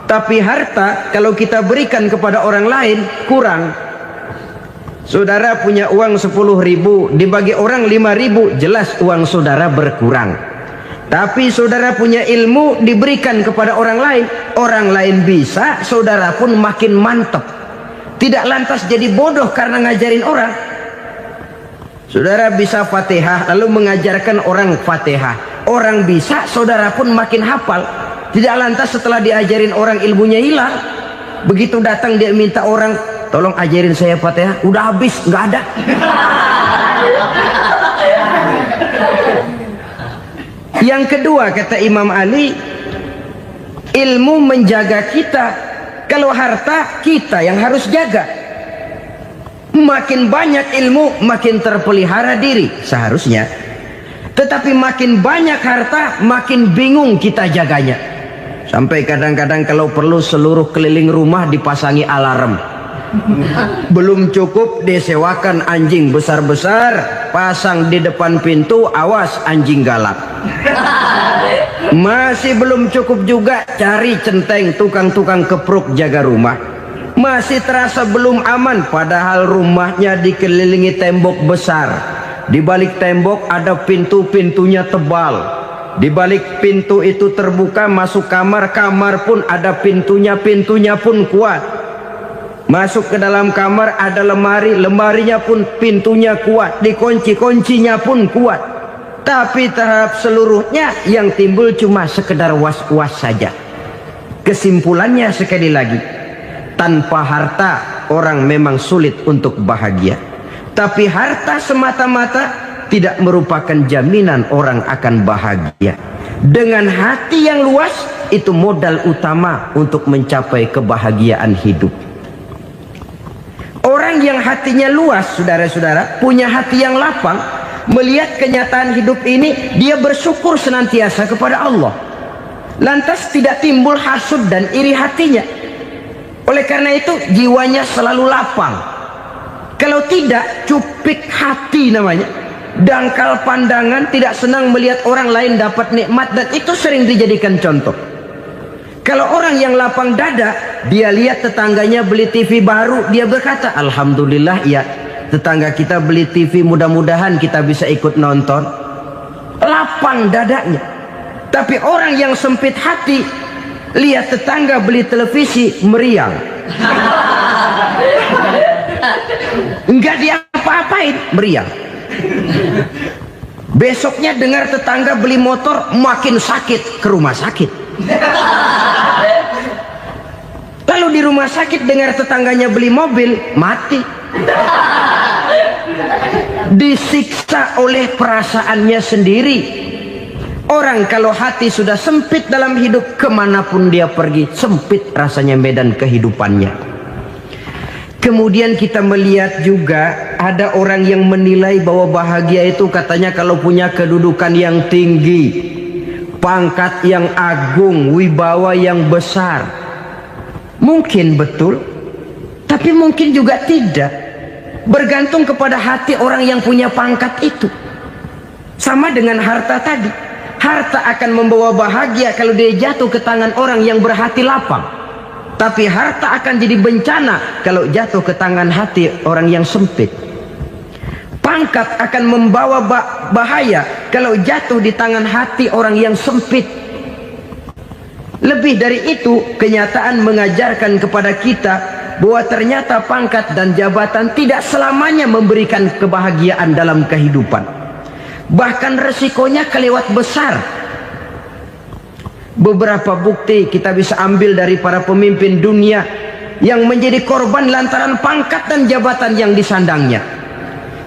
Tapi harta kalau kita berikan kepada orang lain kurang. Saudara punya uang 10.000, dibagi orang 5.000, jelas uang saudara berkurang. Tapi saudara punya ilmu, diberikan kepada orang lain bisa, saudara pun makin mantap. Tidak lantas jadi bodoh karena ngajarin orang. Saudara bisa Fatihah lalu mengajarkan orang Fatihah. Orang bisa, saudara pun makin hafal. Tidak lantas setelah diajarin orang ilmunya hilang. Begitu datang dia minta orang, "Tolong ajarin saya Fatihah." Udah habis, nggak ada. Yang kedua kata Imam Ali, ilmu menjaga kita. Kalau harta kita yang harus jaga. Makin banyak ilmu makin terpelihara diri seharusnya. Tetapi makin banyak harta makin bingung kita jaganya. Sampai kadang-kadang kalau perlu seluruh keliling rumah dipasangi alarm. Belum cukup disewakan anjing besar-besar, pasang di depan pintu, awas anjing galak. Masih belum cukup juga, cari centeng tukang-tukang kepruk jaga rumah. Masih terasa belum aman, padahal rumahnya dikelilingi tembok besar. Di balik tembok ada pintu-pintunya tebal. Di balik pintu itu terbuka masuk kamar, kamar pun ada pintunya, pintunya pun kuat. Masuk ke dalam kamar ada lemari, lemarinya pun pintunya kuat, dikunci, kuncinya pun kuat. Tapi terhadap seluruhnya yang timbul cuma sekedar was-was saja. Kesimpulannya sekali lagi, tanpa harta orang memang sulit untuk bahagia. Tapi harta semata-mata tidak merupakan jaminan orang akan bahagia. Dengan hati yang luas, itu modal utama untuk mencapai kebahagiaan hidup. Orang yang hatinya luas, saudara-saudara, punya hati yang lapang, melihat kenyataan hidup ini, dia bersyukur senantiasa kepada Allah. Lantas tidak timbul hasud dan iri hatinya. Oleh karena itu, jiwanya selalu lapang. Kalau tidak, cupik hati namanya. Dangkal pandangan, tidak senang melihat orang lain dapat nikmat, dan itu sering dijadikan contoh. Kalau orang yang lapang dada, dia lihat tetangganya beli TV baru, dia berkata, alhamdulillah ya, tetangga kita beli TV, mudah-mudahan kita bisa ikut nonton. Lapang dadanya. Tapi orang yang sempit hati, lihat tetangga beli televisi, meriang. Enggak dia apa-apain, meriang. Besoknya dengar tetangga beli motor, makin sakit, ke rumah sakit. Lalu di rumah sakit dengar tetangganya beli mobil, mati. Disiksa oleh perasaannya sendiri. Orang kalau hati sudah sempit dalam hidup, kemanapun dia pergi, sempit rasanya medan kehidupannya. Kemudian kita melihat juga ada orang yang menilai bahwa bahagia itu katanya kalau punya kedudukan yang tinggi, pangkat yang agung, wibawa yang besar. Mungkin betul, tapi mungkin juga tidak. Bergantung kepada hati orang yang punya pangkat itu. Sama dengan harta tadi. Harta akan membawa bahagia kalau dia jatuh ke tangan orang yang berhati lapang. Tapi harta akan jadi bencana kalau jatuh ke tangan hati orang yang sempit. Pangkat akan membawa bahaya kalau jatuh di tangan hati orang yang sempit. Lebih dari itu, kenyataan mengajarkan kepada kita bahwa ternyata pangkat dan jabatan tidak selamanya memberikan kebahagiaan dalam kehidupan. Bahkan resikonya kelewat besar. Beberapa bukti kita bisa ambil dari para pemimpin dunia yang menjadi korban lantaran pangkat dan jabatan yang disandangnya.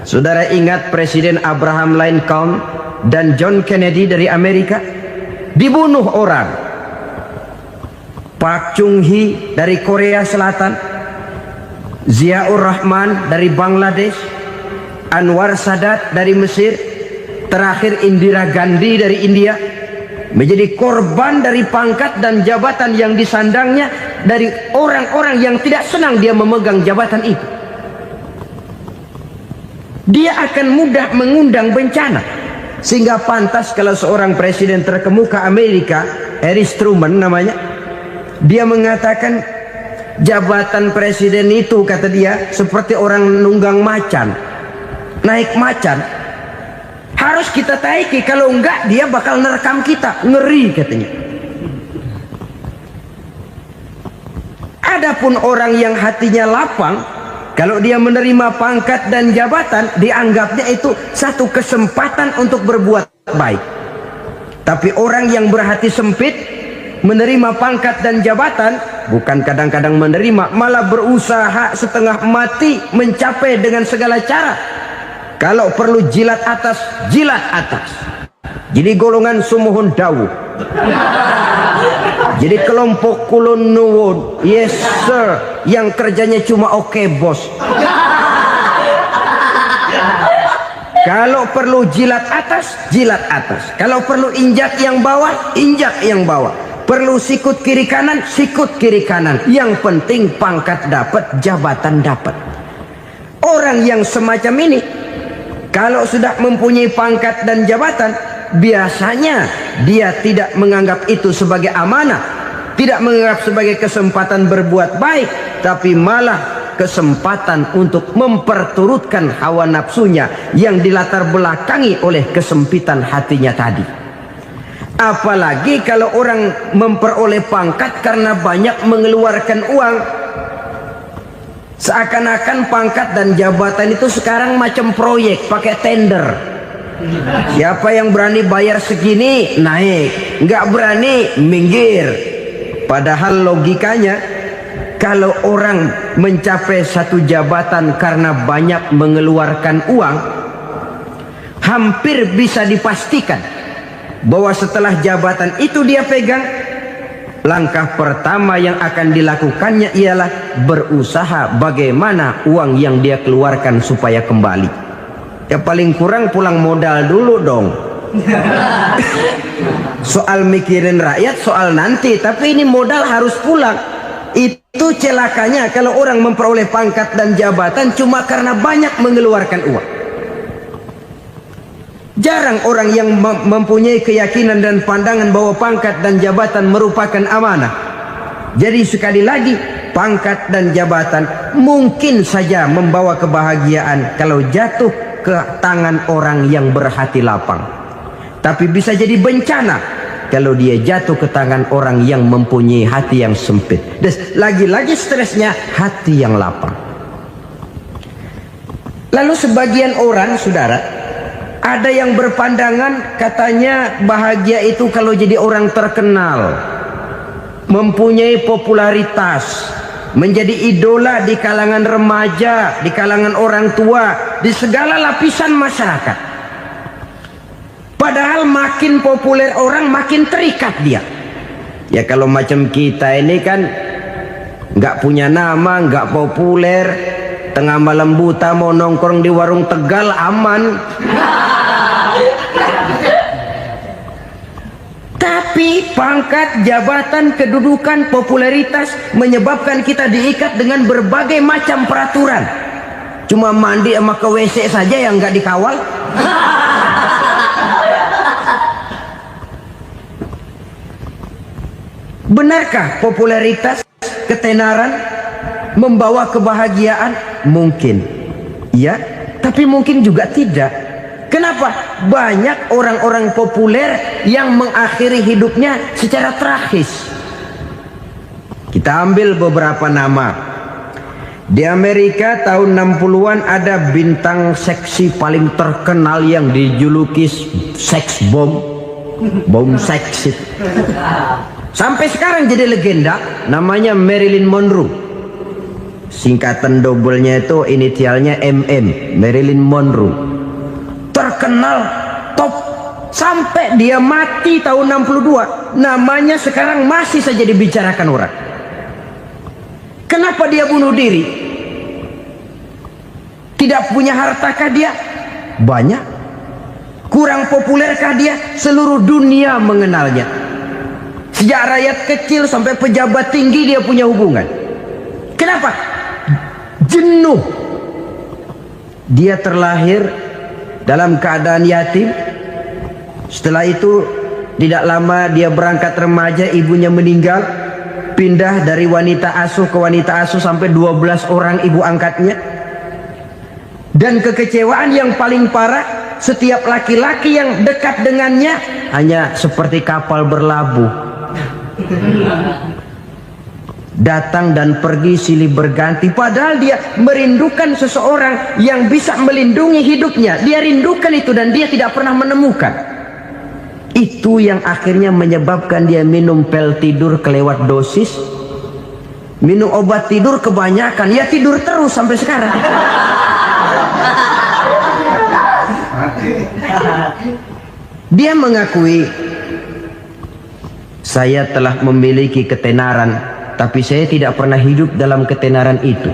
Saudara ingat Presiden Abraham Lincoln dan John Kennedy dari Amerika? Dibunuh orang. Park Chung-hee dari Korea Selatan, Ziaur Rahman dari Bangladesh, Anwar Sadat dari Mesir, terakhir Indira Gandhi dari India, menjadi korban dari pangkat dan jabatan yang disandangnya dari orang-orang yang tidak senang dia memegang jabatan itu. Dia akan mudah mengundang bencana. Sehingga pantas kalau seorang presiden terkemuka Amerika, Harry Truman namanya, dia mengatakan jabatan presiden itu, kata dia, seperti orang nunggang macan, naik macan. Harus kita taiki, kalau enggak dia bakal nerekam kita, ngeri katanya. Adapun orang yang hatinya lapang, kalau dia menerima pangkat dan jabatan, dianggapnya itu satu kesempatan untuk berbuat baik. Tapi orang yang berhati sempit, menerima pangkat dan jabatan, bukan kadang-kadang menerima, malah berusaha setengah mati mencapai dengan segala cara. Kalau perlu jilat atas, jilat atas. Jadi golongan sumuhun dawu. Jadi kelompok kulon nuwun, yes sir, yang kerjanya cuma oke bos. Kalau perlu jilat atas, jilat atas. Kalau perlu injak yang bawah, injak yang bawah. Perlu sikut kiri kanan, sikut kiri kanan. Yang penting pangkat dapat, jabatan dapat. Orang yang semacam ini, kalau sudah mempunyai pangkat dan jabatan, biasanya dia tidak menganggap itu sebagai amanah, tidak menganggap sebagai kesempatan berbuat baik, tapi malah kesempatan untuk memperturutkan hawa nafsunya yang dilatar belakangi oleh kesempitan hatinya tadi. Apalagi kalau orang memperoleh pangkat karena banyak mengeluarkan uang. Seakan-akan pangkat dan jabatan itu sekarang macam proyek, pakai tender. Siapa yang berani bayar segini naik, nggak berani minggir. Padahal logikanya, kalau orang mencapai satu jabatan karena banyak mengeluarkan uang, hampir bisa dipastikan bahwa setelah jabatan itu dia pegang, langkah pertama yang akan dilakukannya ialah berusaha bagaimana uang yang dia keluarkan supaya kembali. Ya paling kurang pulang modal dulu dong. Soal mikirin rakyat soal nanti, tapi ini modal harus pulang. Itu celakanya kalau orang memperoleh pangkat dan jabatan cuma karena banyak mengeluarkan uang. Jarang orang yang mempunyai keyakinan dan pandangan bahwa pangkat dan jabatan merupakan amanah. Jadi sekali lagi, pangkat dan jabatan mungkin saja membawa kebahagiaan kalau jatuh ke tangan orang yang berhati lapang. Tapi bisa jadi bencana kalau dia jatuh ke tangan orang yang mempunyai hati yang sempit. Dan lagi-lagi stresnya hati yang lapang. Lalu sebagian orang, saudara, ada yang berpandangan katanya bahagia itu kalau jadi orang terkenal, mempunyai popularitas, menjadi idola di kalangan remaja, di kalangan orang tua, di segala lapisan masyarakat. Padahal makin populer orang makin terikat dia. Ya kalau macam kita ini kan nggak punya nama, nggak populer, tengah malam buta mau nongkrong di warung Tegal aman. Tapi pangkat, jabatan, kedudukan, popularitas menyebabkan kita diikat dengan berbagai macam peraturan. Cuma mandi sama ke WC saja yang nggak dikawal. Benarkah popularitas, ketenaran membawa kebahagiaan? Mungkin. Ya, tapi mungkin juga tidak. Kenapa? Banyak orang-orang populer yang mengakhiri hidupnya secara tragis. Kita ambil beberapa nama. Di Amerika tahun 60-an ada bintang seksi paling terkenal yang dijuluki seks bom. Bom seks. Sampai sekarang jadi legenda, namanya Marilyn Monroe. Singkatan doublenya itu inisialnya MM, Marilyn Monroe. Terkenal top sampai dia mati tahun 62, namanya sekarang masih saja dibicarakan orang. Kenapa dia bunuh diri? Tidak punya hartakah dia? Banyak. Kurang populerkah dia? Seluruh dunia mengenalnya. Sejak rakyat kecil sampai pejabat tinggi dia punya hubungan. Kenapa? Jenuh. Dia terlahir dalam keadaan yatim. Setelah itu tidak lama dia berangkat remaja, ibunya meninggal, pindah dari wanita asuh ke wanita asuh sampai 12 orang ibu angkatnya. Dan kekecewaan yang paling parah, setiap laki-laki yang dekat dengannya hanya seperti kapal berlabuh, datang dan pergi silih berganti. Padahal dia merindukan seseorang yang bisa melindungi hidupnya. Dia rindukan itu dan dia tidak pernah menemukan. Itu yang akhirnya menyebabkan dia minum pil tidur kelewat dosis, minum obat tidur kebanyakan, ya tidur terus sampai sekarang. Dia mengakui, saya telah memiliki ketenaran, tapi saya tidak pernah hidup dalam ketenaran itu.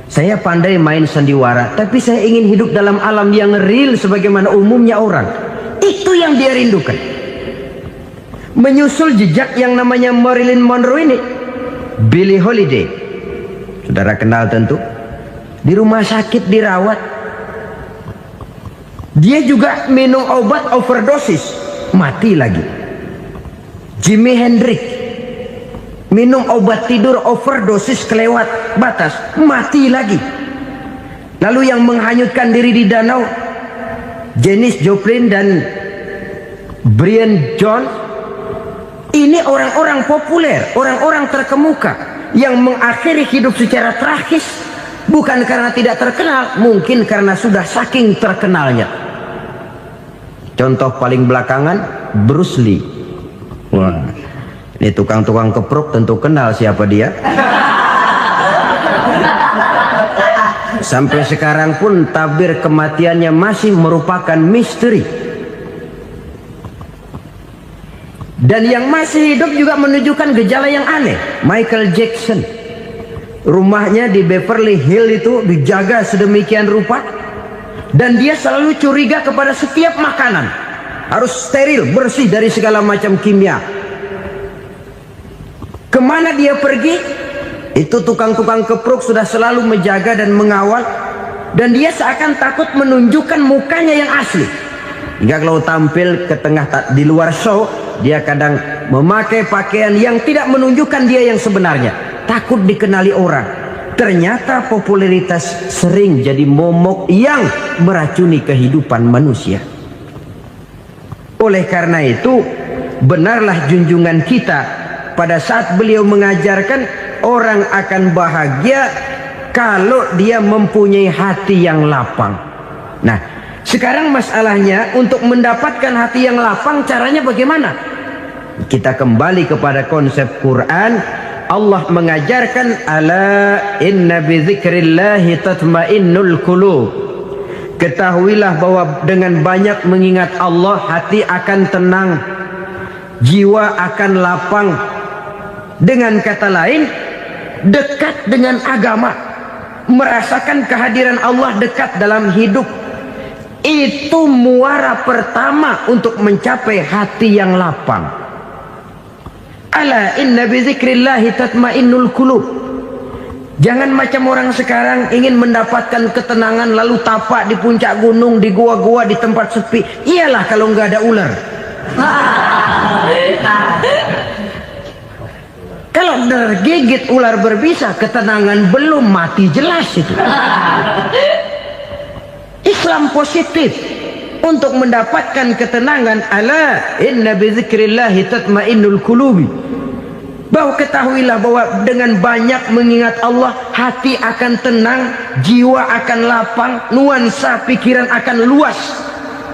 Saya pandai main sandiwara, tapi saya ingin hidup dalam alam yang real sebagaimana umumnya orang. Itu yang dia rindukan. Menyusul jejak yang namanya Marilyn Monroe ini, Billie Holiday, saudara kenal tentu, di rumah sakit dirawat. Dia juga minum obat overdosis, mati lagi. Jimi Hendrix, minum obat tidur overdosis kelewat batas, mati lagi. Lalu yang menghanyutkan diri di danau, Janis Joplin dan Brian Jones, ini orang-orang populer, orang-orang terkemuka yang mengakhiri hidup secara tragis, bukan karena tidak terkenal, mungkin karena sudah saking terkenalnya. Contoh paling belakangan, Bruce Lee. Wah, ini tukang-tukang keprok tentu kenal siapa dia. Sampai sekarang pun tabir kematiannya masih merupakan misteri. Dan yang masih hidup juga menunjukkan gejala yang aneh. Michael Jackson, rumahnya di Beverly Hills itu dijaga sedemikian rupa, dan dia selalu curiga kepada setiap makanan harus steril, bersih dari segala macam kimia. Kemana dia pergi, itu tukang-tukang keprok sudah selalu menjaga dan mengawal, dan dia seakan takut menunjukkan mukanya yang asli. Hingga kalau tampil ke tengah di luar show, dia kadang memakai pakaian yang tidak menunjukkan dia yang sebenarnya, takut dikenali orang. Ternyata popularitas sering jadi momok yang meracuni kehidupan manusia. Oleh karena itu, benarlah junjungan kita pada saat beliau mengajarkan orang akan bahagia kalau dia mempunyai hati yang lapang. Nah, sekarang masalahnya untuk mendapatkan hati yang lapang, caranya bagaimana? Kita kembali kepada konsep Quran. Allah mengajarkan, ala inna bi dzikrillahi tatmainnul qulub. Ketahuilah bahwa dengan banyak mengingat Allah, hati akan tenang, jiwa akan lapang. Dengan kata lain, dekat dengan agama, merasakan kehadiran Allah dekat dalam hidup, itu muara pertama untuk mencapai hati yang lapang. Ala inna bi dzikrillahi tatmainnul qulub. Jangan macam orang sekarang ingin mendapatkan ketenangan lalu tapak di puncak gunung, di gua-gua, di tempat sepi. Iyalah kalau nggak ada ular. Kalau tergigit ular berbisa, ketenangan belum, mati jelas itu. Islam positif untuk mendapatkan ketenangan. Ala inna bi dzikrillahi tatmainnul qulubi. Bahwa ketahuilah bahwa dengan banyak mengingat Allah, hati akan tenang, jiwa akan lapang, nuansa pikiran akan luas.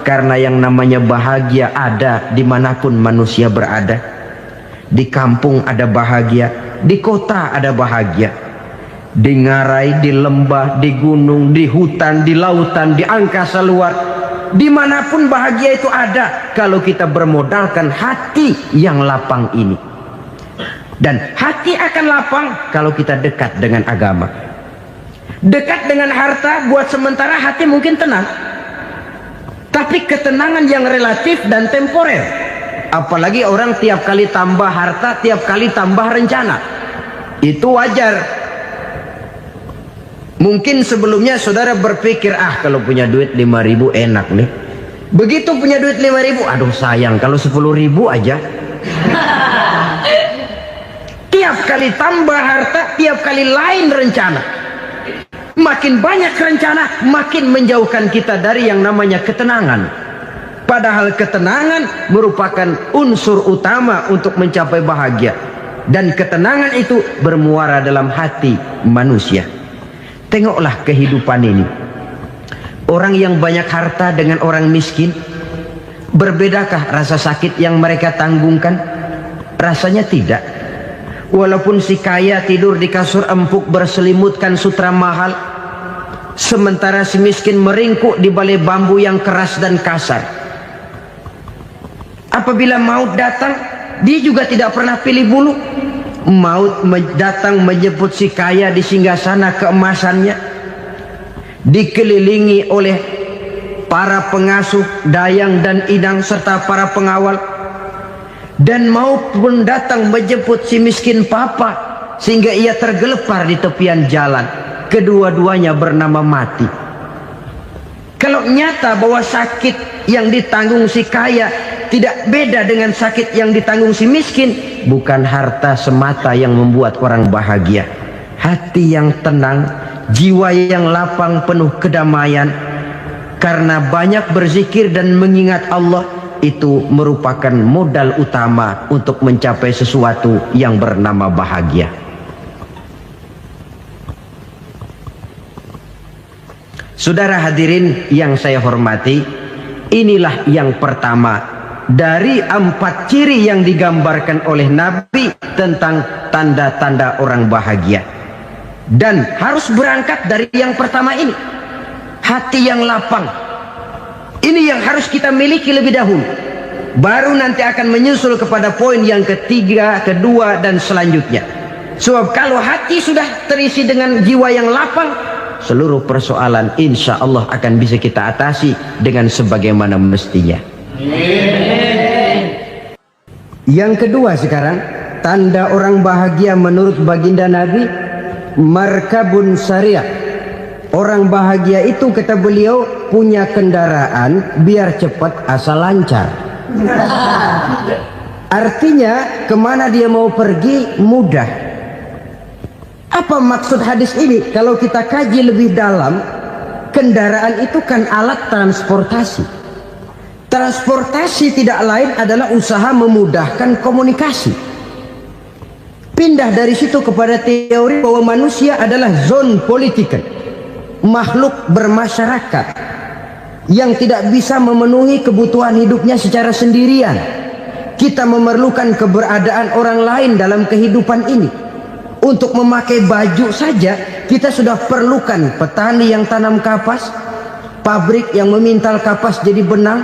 Karena yang namanya bahagia ada dimanapun manusia berada. Di kampung ada bahagia, di kota ada bahagia, di ngarai, di lembah, di gunung, di hutan, di lautan, di angkasa luar, dimanapun bahagia itu ada kalau kita bermodalkan hati yang lapang ini. Dan hati akan lapang kalau kita dekat dengan agama. Dekat dengan harta buat sementara hati mungkin tenang, tapi ketenangan yang relatif dan temporer. Apalagi orang tiap kali tambah harta, tiap kali tambah rencana. Itu wajar. Mungkin sebelumnya saudara berpikir, kalau punya duit 5.000 enak nih. Begitu punya duit 5.000, aduh sayang kalau 10.000 aja. Tiap kali tambah harta, tiap kali lain rencana. Makin banyak rencana, makin menjauhkan kita dari yang namanya ketenangan. Padahal ketenangan merupakan unsur utama untuk mencapai bahagia. Dan ketenangan itu bermuara dalam hati manusia. Tengoklah kehidupan ini. Orang yang banyak harta dengan orang miskin, berbedakah rasa sakit yang mereka tanggungkan? Rasanya tidak. Walaupun si kaya tidur di kasur empuk berselimutkan sutra mahal, sementara si miskin meringkuk di balai bambu yang keras dan kasar. Apabila maut datang, dia juga tidak pernah pilih bulu. Maut datang menjemput si kaya di singgasana keemasannya, dikelilingi oleh para pengasuh, dayang dan inang serta para pengawal. Dan maut pun datang menjemput si miskin papa, sehingga ia tergelepar di tepian jalan. Kedua-duanya bernama mati. Kalau nyata bahwa sakit yang ditanggung si kaya tidak beda dengan sakit yang ditanggung si miskin. Bukan harta semata yang membuat orang bahagia. Hati yang tenang, jiwa yang lapang penuh kedamaian karena banyak berzikir dan mengingat Allah, itu merupakan modal utama untuk mencapai sesuatu yang bernama bahagia. Saudara hadirin yang saya hormati, inilah yang pertama dari 4 ciri yang digambarkan oleh Nabi tentang tanda-tanda orang bahagia. Dan harus berangkat dari yang pertama ini, hati yang lapang. Ini yang harus kita miliki lebih dahulu. Baru nanti akan menyusul kepada poin yang ketiga, kedua, dan selanjutnya. Sebab kalau hati sudah terisi dengan jiwa yang lapang, seluruh persoalan insya Allah akan bisa kita atasi dengan sebagaimana mestinya. Yang kedua sekarang, tanda orang bahagia menurut baginda Nabi, markabun syariah. Orang bahagia itu, kata beliau, punya kendaraan biar cepat asal lancar. Artinya kemana dia mau pergi mudah. Apa maksud hadis ini? Kalau kita kaji lebih dalam, kendaraan itu kan alat transportasi. Transportasi tidak lain adalah usaha memudahkan komunikasi. Pindah dari situ kepada teori bahwa manusia adalah zon political, makhluk bermasyarakat yang tidak bisa memenuhi kebutuhan hidupnya secara sendirian. Kita memerlukan keberadaan orang lain dalam kehidupan ini. Untuk memakai baju saja kita sudah perlukan petani yang tanam kapas, pabrik yang memintal kapas jadi benang,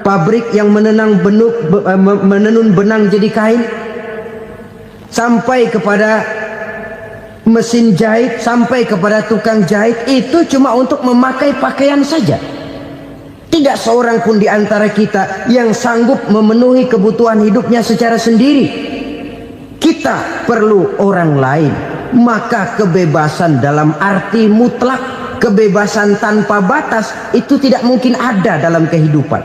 pabrik yang menenun benang jadi kain, sampai kepada mesin jahit, sampai kepada tukang jahit. Itu cuma untuk memakai pakaian saja. Tidak seorang pun di antara kita yang sanggup memenuhi kebutuhan hidupnya secara sendiri. Kita perlu orang lain. Maka kebebasan dalam arti mutlak, kebebasan tanpa batas, itu tidak mungkin ada dalam kehidupan.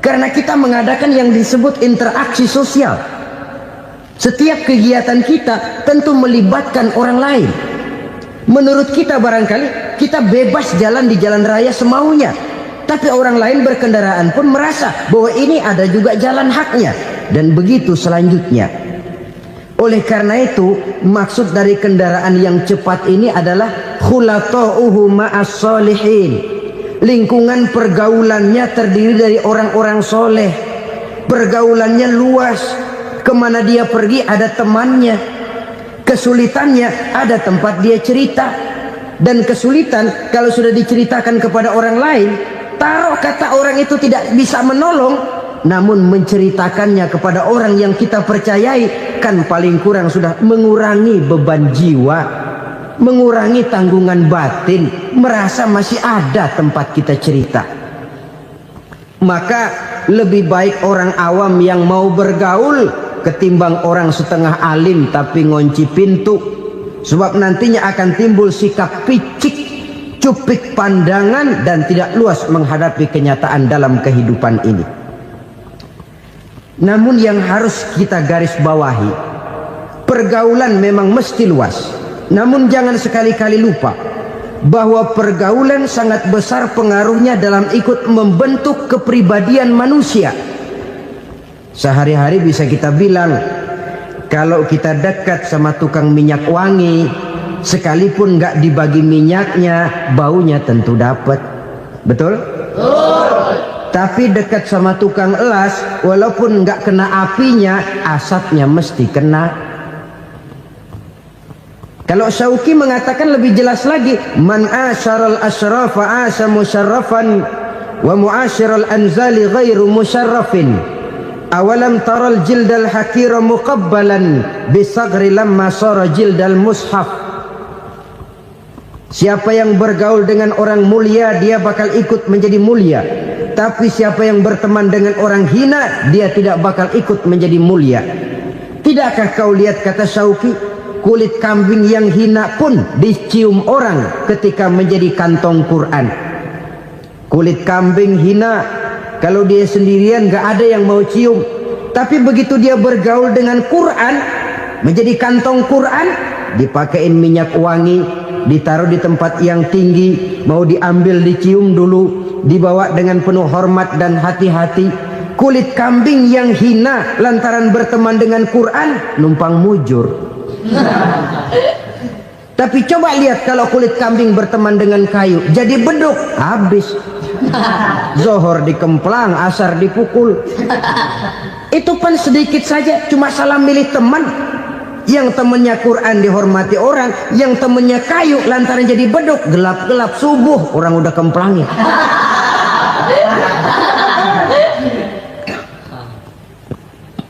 Karena kita mengadakan yang disebut interaksi sosial. Setiap kegiatan kita tentu melibatkan orang lain. Menurut kita barangkali kita bebas jalan di jalan raya semaunya, tapi orang lain berkendaraan pun merasa bahwa ini ada juga jalan haknya, dan begitu selanjutnya. Oleh karena itu, maksud dari kendaraan yang cepat ini adalah khulatuhu ma'as solihin. Lingkungan pergaulannya terdiri dari orang-orang soleh. Pergaulannya luas. Kemana dia pergi ada temannya. Kesulitannya ada tempat dia cerita. Dan kesulitan kalau sudah diceritakan kepada orang lain, taruh kata orang itu tidak bisa menolong, namun menceritakannya kepada orang yang kita percayai, kan paling kurang sudah mengurangi beban jiwa, mengurangi tanggungan batin, merasa masih ada tempat kita cerita. Maka lebih baik orang awam yang mau bergaul ketimbang orang setengah alim tapi ngunci pintu. Sebab nantinya akan timbul sikap picik, cupik pandangan, dan tidak luas menghadapi kenyataan dalam kehidupan ini. Namun yang harus kita garis bawahi, pergaulan memang mesti luas. Namun jangan sekali-kali lupa bahwa pergaulan sangat besar pengaruhnya dalam ikut membentuk kepribadian manusia. Sehari-hari bisa kita bilang, kalau kita dekat sama tukang minyak wangi, sekalipun nggak dibagi minyaknya, baunya tentu dapat. Betul? Tapi dekat sama tukang elas, walaupun nggak kena apinya, asapnya mesti kena. Kalau Syauqi mengatakan lebih jelas lagi, man asyaral asrafa asa musyarrafan wa muasyiral anzali ghairu musyarrafin. Awalam taral jildal hakira muqabbalan bisagri lamma sara jildal mushaf. Siapa yang bergaul dengan orang mulia, dia bakal ikut menjadi mulia. Tapi siapa yang berteman dengan orang hina, dia tidak bakal ikut menjadi mulia. Tidakkah kau lihat, kata Syauqi, kulit kambing yang hina pun dicium orang ketika menjadi kantong Quran. Kulit kambing hina Kalau dia sendirian gak ada yang mau cium. Tapi begitu dia bergaul dengan Quran, menjadi kantong Quran, dipakein minyak wangi, ditaruh di tempat yang tinggi, mau diambil dicium dulu, dibawa dengan penuh hormat dan hati-hati. Kulit kambing yang hina lantaran berteman dengan Quran numpang mujur. Tapi coba lihat kalau kulit kambing berteman dengan kayu, jadi beduk, habis. Zohor dikemplang, asar dipukul. Itu pun sedikit saja, cuma salah milih teman. Yang temannya Quran dihormati orang, yang temannya kayu lantaran jadi beduk, gelap-gelap subuh orang udah kemplangin.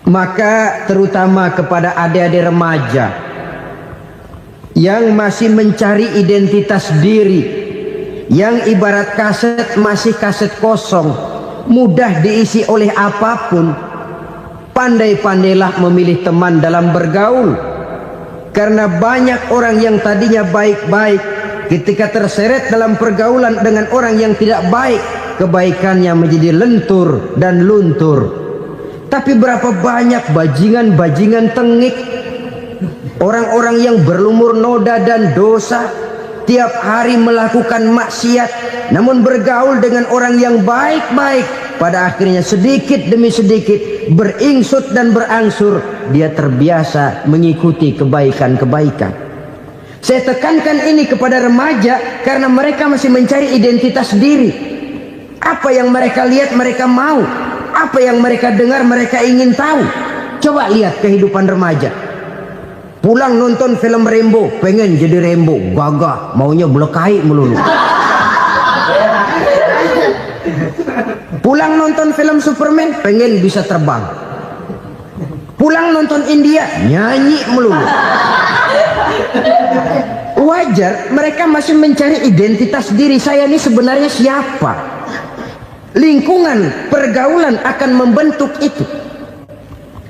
Maka terutama kepada adik-adik remaja yang masih mencari identitas diri, yang ibarat kaset masih kaset kosong, mudah diisi oleh apapun, pandai-pandailah memilih teman dalam bergaul. Karena banyak orang yang tadinya baik-baik, ketika terseret dalam pergaulan dengan orang yang tidak baik, kebaikannya menjadi lentur dan luntur. Tapi berapa banyak bajingan-bajingan tengik, orang-orang yang berlumur noda dan dosa, tiap hari melakukan maksiat, namun bergaul dengan orang yang baik-baik, pada akhirnya sedikit demi sedikit beringsut dan berangsur dia terbiasa mengikuti kebaikan-kebaikan. Saya tekankan ini kepada remaja karena mereka masih mencari identitas diri. Apa yang mereka lihat mereka mau, apa yang mereka dengar mereka ingin tahu. Coba lihat kehidupan remaja. Pulang nonton film Rambo, pengen jadi Rambo, gagah, maunya belekai melulu. Pulang nonton film Superman, pengen bisa terbang. Pulang nonton India, nyanyi melulu. Wajar, mereka masih mencari identitas diri. Saya ini sebenarnya siapa? Lingkungan pergaulan akan membentuk itu.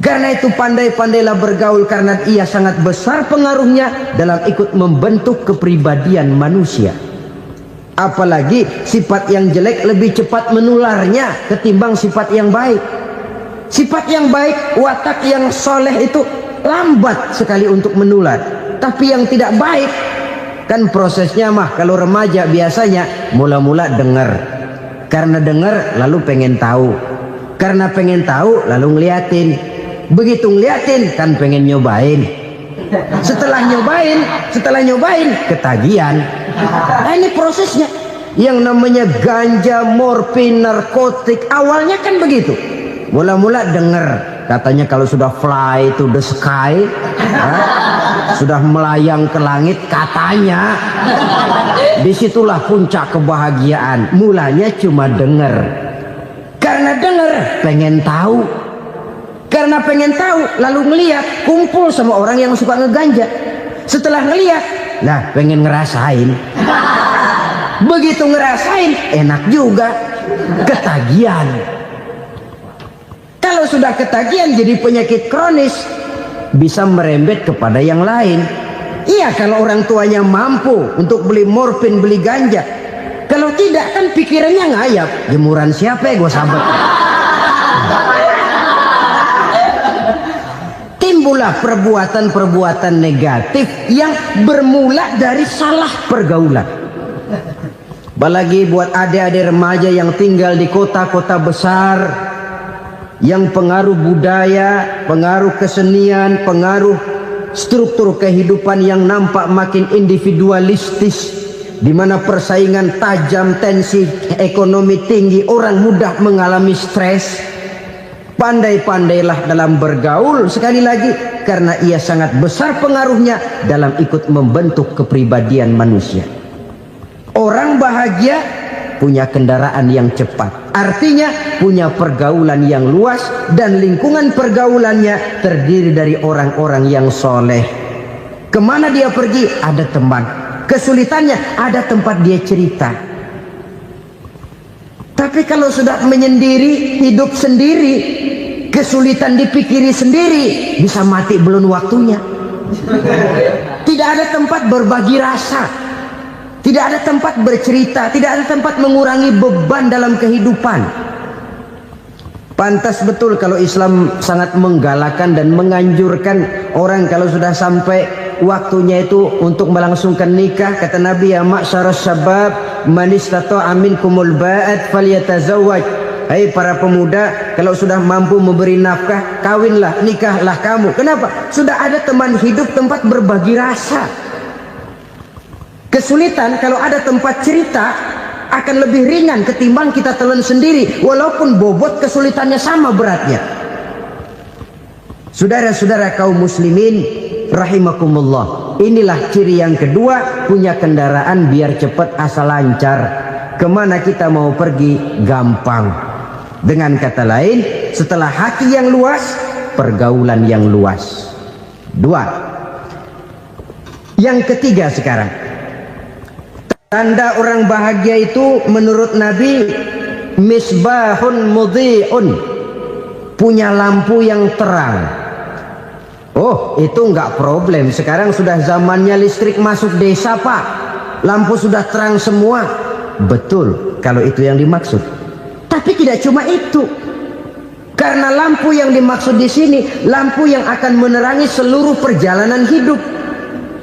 Karena itu pandai-pandailah bergaul, karena ia sangat besar pengaruhnya dalam ikut membentuk kepribadian manusia. Apalagi sifat yang jelek lebih cepat menularnya ketimbang sifat yang baik. Sifat yang baik, watak yang soleh itu lambat sekali untuk menular. Tapi yang tidak baik, kan prosesnya mah kalau remaja biasanya mula-mula dengar. Karena dengar lalu pengen tahu. Karena pengen tahu lalu ngeliatin. Begitu ngeliatin kan pengen nyobain. Setelah nyobain ketagihan. Nah, ini prosesnya. Yang namanya ganja, morfin, narkotik awalnya kan begitu. Mula-mula dengar katanya kalau sudah fly to the sky, sudah melayang ke langit katanya, disitulah puncak kebahagiaan. Mulanya cuma dengar. Karena dengar pengen tahu. Karena pengen tahu lalu ngeliat, kumpul sama orang yang suka ngeganja. Setelah ngeliat, nah pengen ngerasain. Begitu ngerasain enak juga, ketagihan. Kalau sudah ketagihan jadi penyakit kronis, bisa merembet kepada yang lain. Iya, kalau orang tuanya mampu untuk beli morfin, beli ganja. Kalau tidak kan pikirannya ngayap, jemuran siapa ya gue sahabat. Timbullah perbuatan-perbuatan negatif yang bermula dari salah pergaulan. Apalagi buat adik-adik remaja yang tinggal di kota-kota besar, yang pengaruh budaya, pengaruh kesenian, pengaruh struktur kehidupan yang nampak makin individualistis, di mana persaingan tajam, tensi ekonomi tinggi, orang mudah mengalami stres. Pandai-pandailah dalam bergaul, sekali lagi, karena ia sangat besar pengaruhnya dalam ikut membentuk kepribadian manusia. Orang bahagia punya kendaraan yang cepat, artinya punya pergaulan yang luas, dan lingkungan pergaulannya terdiri dari orang-orang yang soleh. Kemana dia pergi ada teman, kesulitannya ada tempat dia cerita. Tapi kalau sudah menyendiri, hidup sendiri, kesulitan dipikiri sendiri, bisa mati belum waktunya. Tidak ada tempat berbagi rasa, tidak ada tempat bercerita, tidak ada tempat mengurangi beban dalam kehidupan. Pantas betul kalau Islam sangat menggalakkan dan menganjurkan orang kalau sudah sampai waktunya itu untuk melangsungkan nikah. Kata Nabi, ya ma'syaras syabab man istata'a minkumul ba'at falyatazawwaj. Hai para pemuda, kalau sudah mampu memberi nafkah, kawinlah, nikahlah kamu. Kenapa? Sudah ada teman hidup, tempat berbagi rasa. Kesulitan kalau ada tempat cerita akan lebih ringan ketimbang kita telan sendiri, walaupun bobot kesulitannya sama beratnya. Saudara-saudara kaum muslimin rahimakumullah, inilah ciri yang kedua, punya kendaraan biar cepat asal lancar. Kemana kita mau pergi gampang. Dengan kata lain, setelah hati yang luas, pergaulan yang luas. Dua. Yang ketiga sekarang, tanda orang bahagia itu menurut Nabi, misbahun mudhi'un, punya lampu yang terang. Oh, itu enggak problem. Sekarang sudah zamannya listrik masuk desa, Pak. Lampu sudah terang semua. Betul, kalau itu yang dimaksud. Tapi tidak cuma itu. Karena lampu yang dimaksud di sini, lampu yang akan menerangi seluruh perjalanan hidup.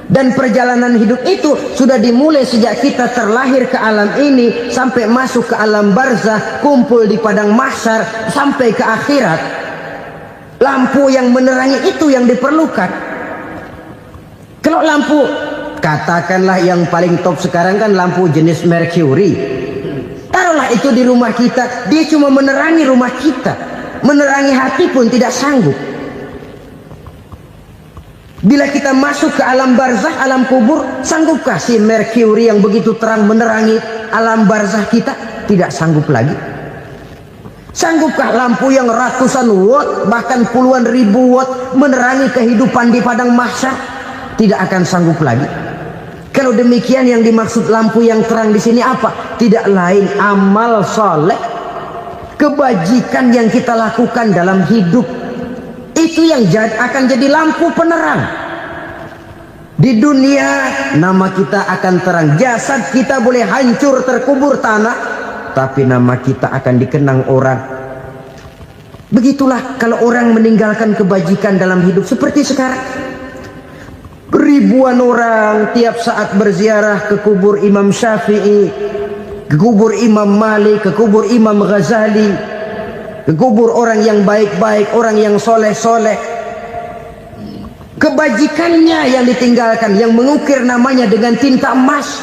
Dan perjalanan hidup itu sudah dimulai sejak kita terlahir ke alam ini sampai masuk ke alam barzah, kumpul di padang mahsyar sampai ke akhirat. Lampu yang menerangi itu yang diperlukan. Kalau lampu, katakanlah yang paling top sekarang kan lampu jenis Mercury. Taruhlah itu di rumah kita, dia cuma menerangi rumah kita, menerangi hati pun tidak sanggup. Bila kita masuk ke alam barzah, alam kubur, sanggupkah si Mercury yang begitu terang menerangi alam barzah kita? Tidak sanggup lagi. Sanggupkah lampu yang ratusan watt, bahkan puluhan ribu watt menerangi kehidupan di padang mahsyar? Tidak akan sanggup lagi. Kalau demikian, yang dimaksud lampu yang terang di sini apa? Tidak lain amal soleh, kebajikan yang kita lakukan dalam hidup. Itu yang akan jadi lampu penerang. Di dunia nama kita akan terang, jasad kita boleh hancur terkubur tanah, tapi nama kita akan dikenang orang. Begitulah kalau orang meninggalkan kebajikan dalam hidup seperti sekarang. Ribuan orang tiap saat berziarah ke kubur Imam Syafi'i, ke kubur Imam Malik, ke kubur Imam Ghazali, ke kubur orang yang baik-baik, orang yang soleh-soleh. Kebajikannya yang ditinggalkan, yang mengukir namanya dengan tinta emas.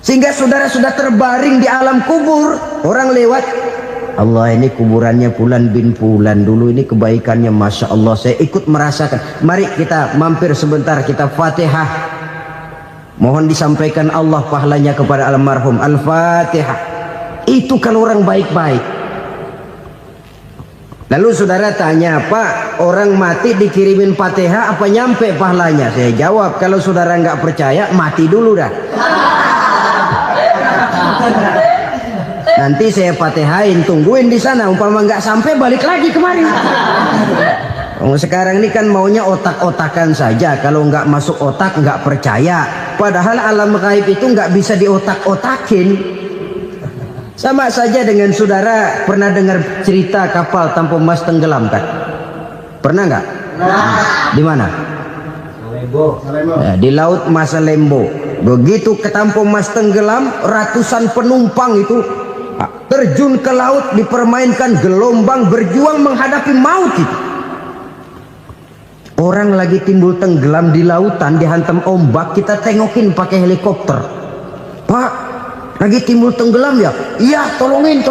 Sehingga saudara sudah terbaring di alam kubur, orang lewat, Allah, ini kuburannya Fulan bin Fulan, dulu ini kebaikannya Masya Allah, saya ikut merasakan. Mari kita mampir sebentar, kita Fatihah, mohon disampaikan Allah pahalanya kepada almarhum. Al-Fatihah. Itu kalau orang baik-baik. Lalu saudara tanya, Pak, orang mati dikirimin Fatihah apa nyampe pahalanya? Saya jawab, kalau saudara nggak percaya, mati dulu dah. Nanti saya Fatihain, tungguin di sana. Umpama nggak sampai, balik lagi kemari. Sekarang ini kan maunya otak-otakan saja. Kalau nggak masuk otak, nggak percaya. Padahal alam gaib itu nggak bisa diotak-otakin. Sama saja dengan saudara pernah dengar cerita kapal tanpa emas tenggelam kan? Pernah nggak? Di mana? Ya, di laut Masalembo. Begitu ke tanpa emas tenggelam, ratusan penumpang itu terjun ke laut, dipermainkan gelombang, berjuang menghadapi maut itu. Orang lagi timbul tenggelam di lautan, dihantam ombak, kita tengokin pakai helikopter. Pak, lagi timbul tenggelam ya? Iya, tolongin.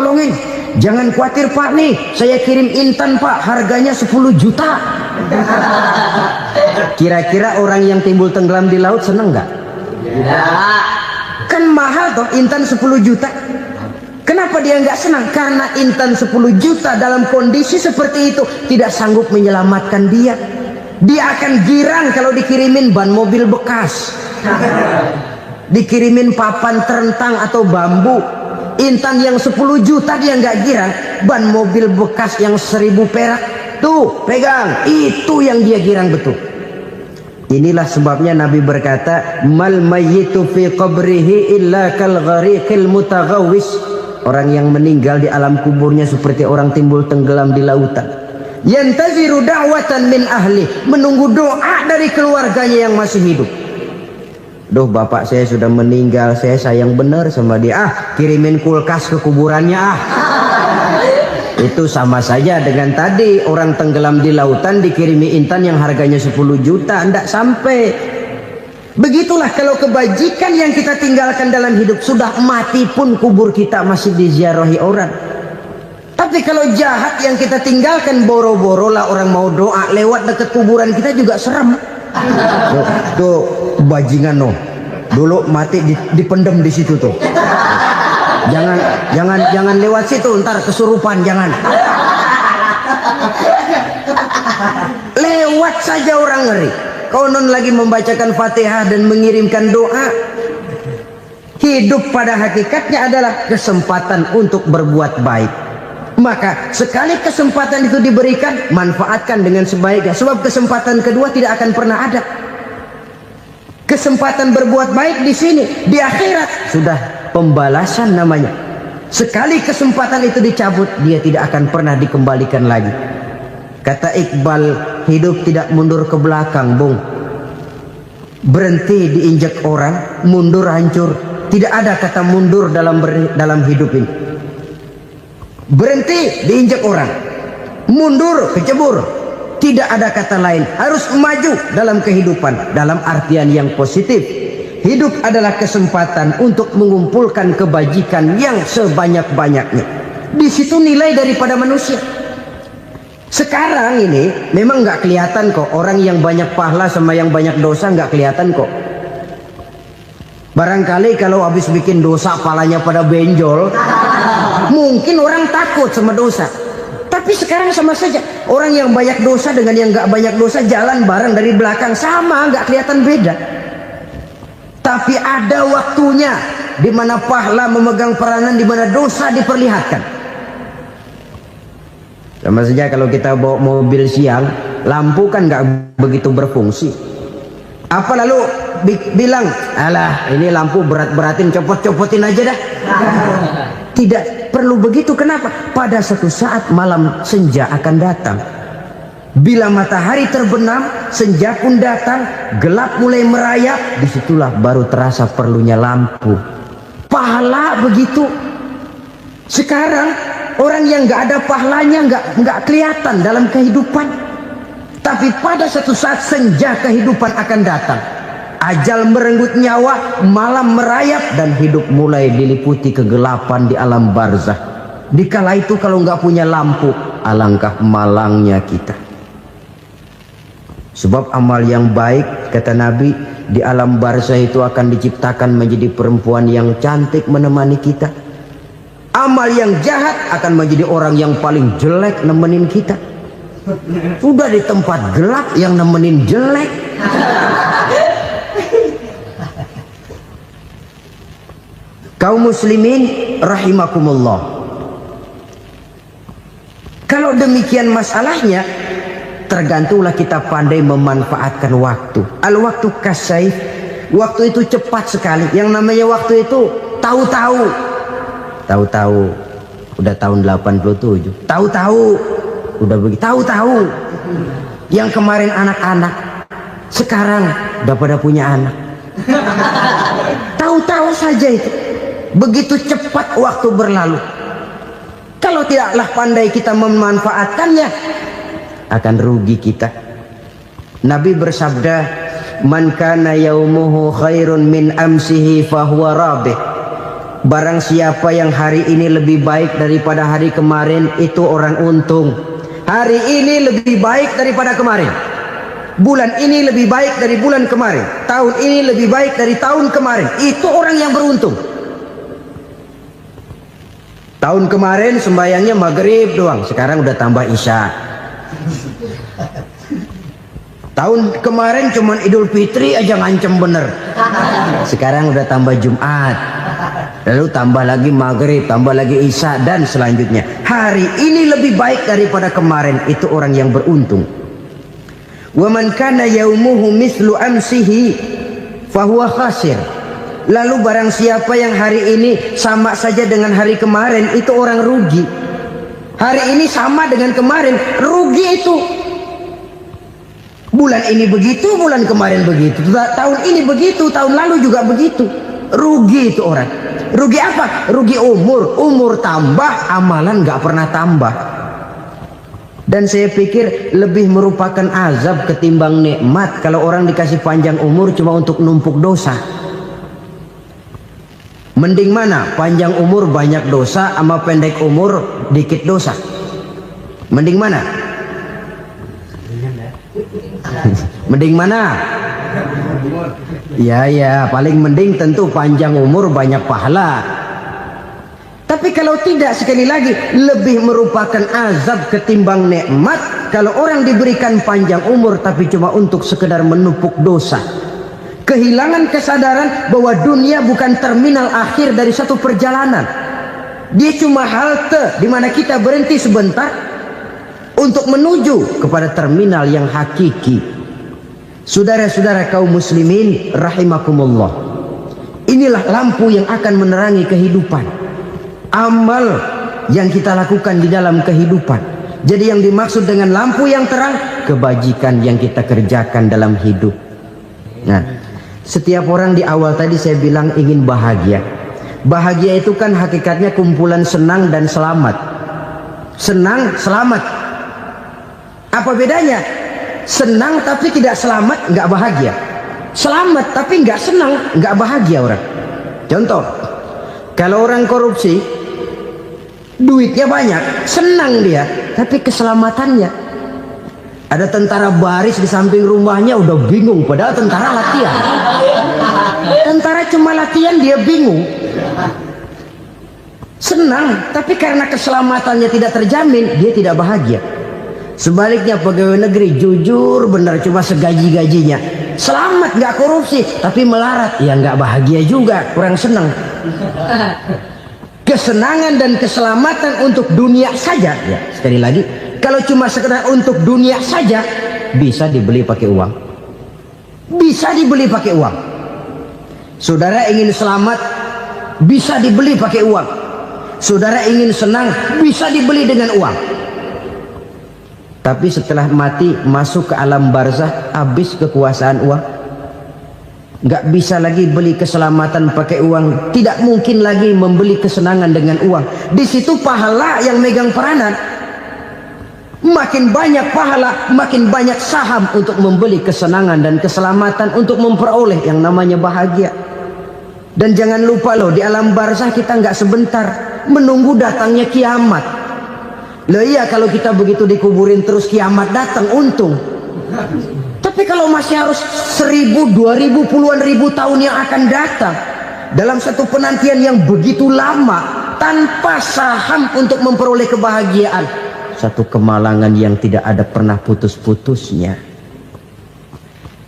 Jangan khawatir Pak, nih saya kirim intan Pak, harganya 10 juta. Kira-kira orang yang timbul tenggelam di laut seneng nggak? Tidak. Kan mahal toh intan 10 juta. Kenapa dia nggak senang? Karena intan 10 juta dalam kondisi seperti itu tidak sanggup menyelamatkan dia. Dia akan girang kalau dikirimin ban mobil bekas, dikirimin papan terentang atau bambu. Intan yang 10 juta dia nggak girang. Ban mobil bekas yang 1000 perak, tuh pegang, itu yang dia girang betul. Inilah sebabnya Nabi berkata, mal mayyitu fi qabrihi illa kal ghariqil mutaghawwis. orang yang meninggal di alam kuburnya seperti orang timbul tenggelam di lautan. Yantaziru da'watan min ahli, menunggu doa dari keluarganya yang masih hidup. Duh, bapak saya sudah meninggal, saya sayang bener sama dia. Kirimin kulkas ke kuburannya Itu sama saja dengan tadi orang tenggelam di lautan dikirimi intan yang harganya 10 juta, ndak sampai. Begitulah kalau kebajikan yang kita tinggalkan dalam hidup, sudah mati pun kubur kita masih diziarahi orang. Tapi kalau jahat yang kita tinggalkan, boro-boro lah orang mau doa lewat dekat kuburan kita juga serem. Tuh bajingan no, dulu mati dipendem di situ tuh. Jangan lewat situ, ntar kesurupan, jangan. Lewat saja orang ngeri. Konon lagi membacakan Fatihah dan mengirimkan doa. Hidup pada hakikatnya adalah kesempatan untuk berbuat baik. Maka sekali kesempatan itu diberikan, manfaatkan dengan sebaiknya. Sebab kesempatan kedua tidak akan pernah ada. Kesempatan berbuat baik di sini, di akhirat sudah pembalasan namanya. Sekali kesempatan itu dicabut, dia tidak akan pernah dikembalikan lagi. Kata Iqbal, hidup tidak mundur ke belakang, Bung. Berhenti diinjak orang, mundur hancur. Tidak ada kata mundur dalam hidup ini. Berhenti diinjak orang, mundur kecebur. Tidak ada kata lain, harus maju dalam kehidupan dalam artian yang positif. Hidup adalah kesempatan untuk mengumpulkan kebajikan yang sebanyak-banyaknya. Di situ nilai daripada manusia. Sekarang ini memang nggak kelihatan kok, orang yang banyak pahala sama yang banyak dosa nggak kelihatan kok. Barangkali kalau habis bikin dosa palanya pada benjol, mungkin orang takut sama dosa. Tapi sekarang sama saja, orang yang banyak dosa dengan yang nggak banyak dosa jalan bareng dari belakang, sama, nggak kelihatan beda. Tapi ada waktunya di mana pahala memegang peranan, di mana dosa diperlihatkan. Sama saja kalau kita bawa mobil siang, lampu kan nggak begitu berfungsi. Apa lalu bilang, alah ini lampu berat-beratin, copot-copotin aja dah. Tidak perlu begitu. Kenapa? Pada suatu saat malam senja akan datang. Bila matahari terbenam, senja pun datang, gelap mulai merayap, disitulah baru terasa perlunya lampu. Pahala begitu. Sekarang orang yang nggak ada pahalanya nggak kelihatan dalam kehidupan. Tapi pada suatu saat senja kehidupan akan datang. Ajal merenggut nyawa, malam merayap, dan hidup mulai diliputi kegelapan di alam barzah. Dikala itu kalau nggak punya lampu, alangkah malangnya kita. Sebab amal yang baik, kata Nabi, di alam barzah itu akan diciptakan menjadi perempuan yang cantik menemani kita. Amal yang jahat akan menjadi orang yang paling jelek nemenin kita. Sudah di tempat gelap yang nemenin jelek. Kaum muslimin rahimakumullah. Kalau demikian masalahnya, tergantunglah kita pandai memanfaatkan waktu. Al-waktu kasaif, waktu itu cepat sekali. Yang namanya waktu itu tahu-tahu. Tahu-tahu udah tahun 87. Tahu-tahu udah begitu. Tahu-tahu yang kemarin anak-anak, sekarang udah pada punya anak. Tahu-tahu saja itu. Begitu cepat waktu berlalu. Kalau tidaklah pandai kita memanfaatkannya, akan rugi kita. Nabi bersabda, "Man kana yaumuhu khairun min amsihi fahuwa rabih." Barang siapa yang hari ini lebih baik daripada hari kemarin, itu orang untung. Hari ini lebih baik daripada kemarin. Bulan ini lebih baik dari bulan kemarin. Tahun ini lebih baik dari tahun kemarin. Itu orang yang beruntung. Tahun kemarin sembahyangnya maghrib doang, sekarang udah tambah isya. Tahun kemarin cuman Idul Fitri aja ngancem bener, sekarang udah tambah Jumat, lalu tambah lagi maghrib, tambah lagi isya, dan selanjutnya. Hari ini lebih baik daripada kemarin, itu orang yang beruntung. Wa man kana yaumuhu mislu amsihi fahuwa khasir. Lalu barang siapa yang hari ini sama saja dengan hari kemarin, itu orang rugi. Hari ini sama dengan kemarin, rugi itu. Bulan ini begitu, bulan kemarin begitu, tahun ini begitu, tahun lalu juga begitu. Rugi itu orang. Rugi apa? Rugi umur. Umur tambah, amalan gak pernah tambah. Dan saya pikir lebih merupakan azab ketimbang nikmat kalau orang dikasih panjang umur cuma untuk numpuk dosa. Mending mana? Panjang umur banyak dosa sama pendek umur dikit dosa. Mending mana? Mending mana? Ya, paling mending tentu panjang umur banyak pahala. Tapi kalau tidak, sekali lagi, lebih merupakan azab ketimbang nikmat kalau orang diberikan panjang umur tapi cuma untuk sekedar menumpuk dosa. Kehilangan kesadaran bahwa dunia bukan terminal akhir dari satu perjalanan. Dia cuma halte di mana kita berhenti sebentar untuk menuju kepada terminal yang hakiki. Saudara-saudara kaum muslimin rahimakumullah, inilah lampu yang akan menerangi kehidupan. Amal yang kita lakukan di dalam kehidupan. Jadi yang dimaksud dengan lampu yang terang, kebajikan yang kita kerjakan dalam hidup. Nah, setiap orang di awal tadi saya bilang ingin bahagia. Bahagia itu kan hakikatnya kumpulan senang dan selamat. Senang, selamat. Apa bedanya? Senang tapi tidak selamat, nggak bahagia. Selamat tapi nggak senang, nggak bahagia orang. Contoh, kalau orang korupsi, duitnya banyak, senang dia, tapi keselamatannya. Ada tentara baris di samping rumahnya udah bingung, padahal tentara latihan. Tentara cuma latihan, dia bingung. Senang, tapi karena keselamatannya tidak terjamin, dia tidak bahagia. Sebaliknya pegawai negeri jujur benar cuma segaji-gajinya, selamat nggak korupsi tapi melarat, ya nggak bahagia juga, kurang senang. Kesenangan dan keselamatan untuk dunia saja, ya sekali lagi, kalau cuma sekedar untuk dunia saja bisa dibeli pakai uang, bisa dibeli pakai uang. Saudara ingin selamat bisa dibeli pakai uang, saudara ingin senang bisa dibeli dengan uang. Tapi setelah mati masuk ke alam barzah, habis kekuasaan uang. Nggak bisa lagi beli keselamatan pakai uang, tidak mungkin lagi membeli kesenangan dengan uang. Di situ pahala yang megang peranan. Makin banyak pahala, makin banyak saham untuk membeli kesenangan dan keselamatan, untuk memperoleh yang namanya bahagia. Dan jangan lupa loh, di alam barzah kita nggak sebentar, menunggu datangnya kiamat. Loh iya, kalau kita begitu dikuburin terus kiamat datang, untung. Tapi kalau masih harus 1000, 2000, puluhan ribu tahun yang akan datang, dalam satu penantian yang begitu lama, tanpa saham untuk memperoleh kebahagiaan, satu kemalangan yang tidak ada pernah putus-putusnya.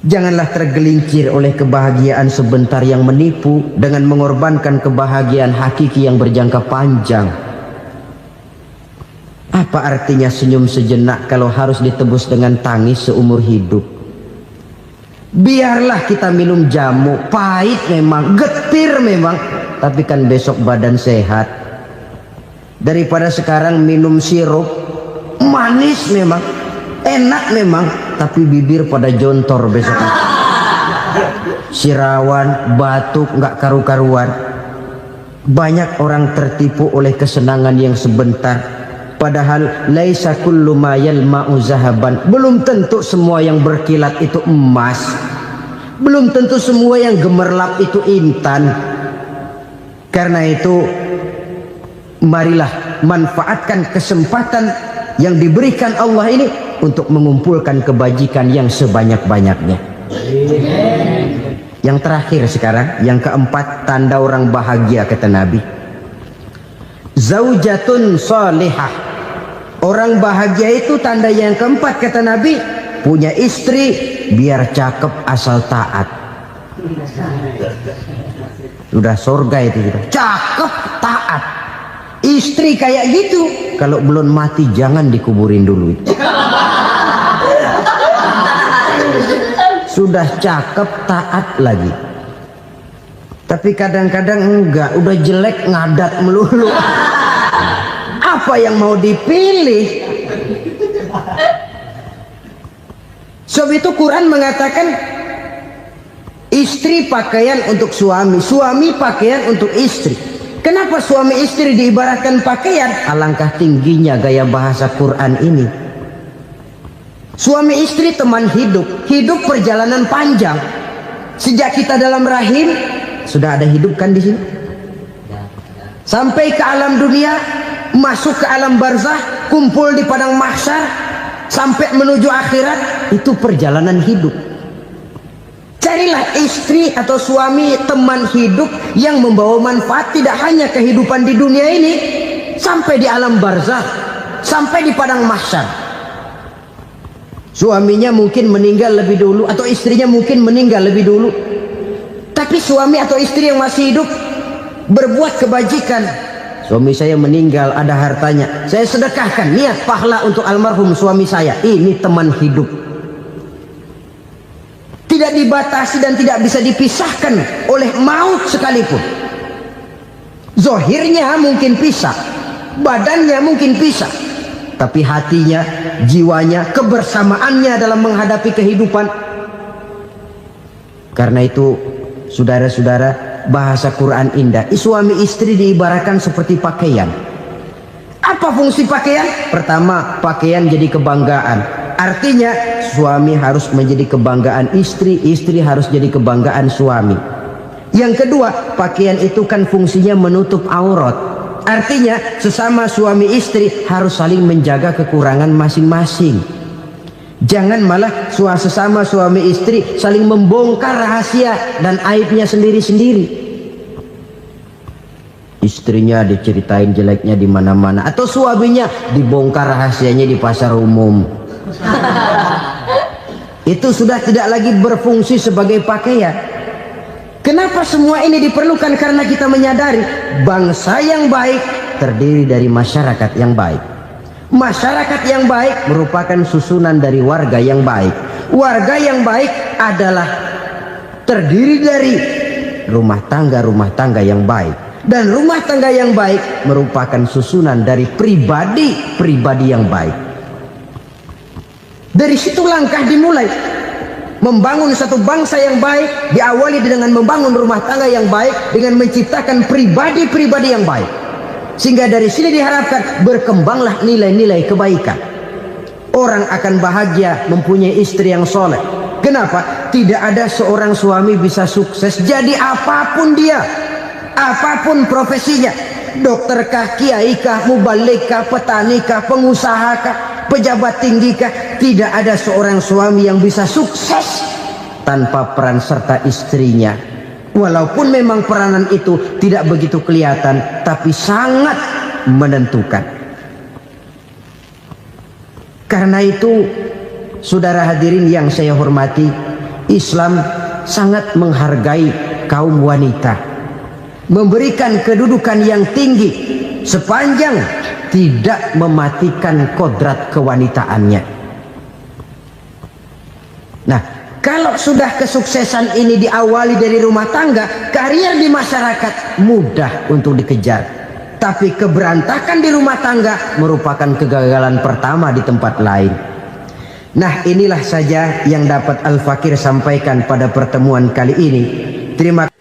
Janganlah tergelincir oleh kebahagiaan sebentar yang menipu dengan mengorbankan kebahagiaan hakiki yang berjangka panjang. Apa artinya senyum sejenak kalau harus ditebus dengan tangis seumur hidup? Biarlah kita minum jamu, pahit memang, getir memang, tapi kan besok badan sehat. Daripada sekarang minum sirup, manis memang, enak memang, tapi bibir pada jontor besok. Sirawan, batuk, nggak karu-karuan. Banyak orang tertipu oleh kesenangan yang sebentar. Padahal laisa kullu ma yalma'u zahaban. Belum tentu semua yang berkilat itu emas. Belum tentu semua yang gemerlap itu intan. Karena itu marilah manfaatkan kesempatan yang diberikan Allah ini untuk mengumpulkan kebajikan yang sebanyak-banyaknya. Yang terakhir sekarang, yang keempat, tanda orang bahagia kata Nabi. Zaujatun salihah. Orang bahagia itu tanda yang keempat kata Nabi, punya istri biar cakep asal taat. Sudah surga itu sudah. Cakep taat. Istri kayak gitu, kalau belum mati jangan dikuburin dulu itu. Sudah cakep taat lagi. Tapi kadang-kadang enggak, udah jelek ngadat melulu. Apa yang mau dipilih? Sebab itu Quran mengatakan istri pakaian untuk suami, suami pakaian untuk istri. Kenapa suami istri diibaratkan pakaian? Alangkah tingginya gaya bahasa Quran ini. Suami istri teman hidup, hidup perjalanan panjang. Sejak kita dalam rahim sudah ada hidup kan di sini. Sampai ke alam dunia, masuk ke alam barzah, kumpul di padang mahsyar, sampai menuju akhirat, itu perjalanan hidup. Carilah istri atau suami teman hidup yang membawa manfaat tidak hanya kehidupan di dunia ini, sampai di alam barzah, sampai di padang mahsyar. Suaminya mungkin meninggal lebih dulu atau istrinya mungkin meninggal lebih dulu, tapi suami atau istri yang masih hidup berbuat kebajikan. Suami saya meninggal, ada hartanya, saya sedekahkan, niat pahala untuk almarhum suami saya. Ini teman hidup, tidak dibatasi dan tidak bisa dipisahkan oleh maut sekalipun. Zohirnya mungkin pisah, badannya mungkin pisah, tapi hatinya, jiwanya, kebersamaannya dalam menghadapi kehidupan. Karena itu saudara-saudara, bahasa Quran indah. Suami istri diibaratkan seperti pakaian. Apa fungsi pakaian? Pertama, pakaian jadi kebanggaan. Artinya suami harus menjadi kebanggaan istri, istri harus jadi kebanggaan suami. Yang kedua, pakaian itu kan fungsinya menutup aurat. Artinya sesama suami istri harus saling menjaga kekurangan masing-masing. Jangan malah sesama suami istri saling membongkar rahasia dan aibnya sendiri-sendiri. Istrinya diceritain jeleknya di mana-mana, atau suaminya dibongkar rahasianya di pasar umum. Itu sudah tidak lagi berfungsi sebagai pakaian. Kenapa semua ini diperlukan? Karena kita menyadari bangsa yang baik terdiri dari masyarakat yang baik. Masyarakat yang baik merupakan susunan dari warga yang baik. Warga yang baik adalah terdiri dari rumah tangga yang baik. Dan rumah tangga yang baik merupakan susunan dari pribadi yang baik. Dari situ langkah dimulai. Membangun satu bangsa yang baik diawali dengan membangun rumah tangga yang baik, dengan menciptakan pribadi-pribadi yang baik. Sehingga dari sini diharapkan berkembanglah nilai-nilai kebaikan. Orang akan bahagia mempunyai istri yang soleh. Kenapa? Tidak ada seorang suami bisa sukses jadi apapun dia, apapun profesinya, dokterkah, kiaikah, mubalikah, petanikah, pengusahakah, pejabat tinggikah. Tidak ada seorang suami yang bisa sukses tanpa peran serta istrinya. Walaupun memang peranan itu tidak begitu kelihatan, tapi sangat menentukan. Karena itu, saudara hadirin yang saya hormati, Islam sangat menghargai kaum wanita, memberikan kedudukan yang tinggi sepanjang tidak mematikan kodrat kewanitaannya. Nah, kalau sudah kesuksesan ini diawali dari rumah tangga, karier di masyarakat mudah untuk dikejar. Tapi keberantakan di rumah tangga merupakan kegagalan pertama di tempat lain. Nah, inilah saja yang dapat Al-Fakir sampaikan pada pertemuan kali ini. Terima kasih.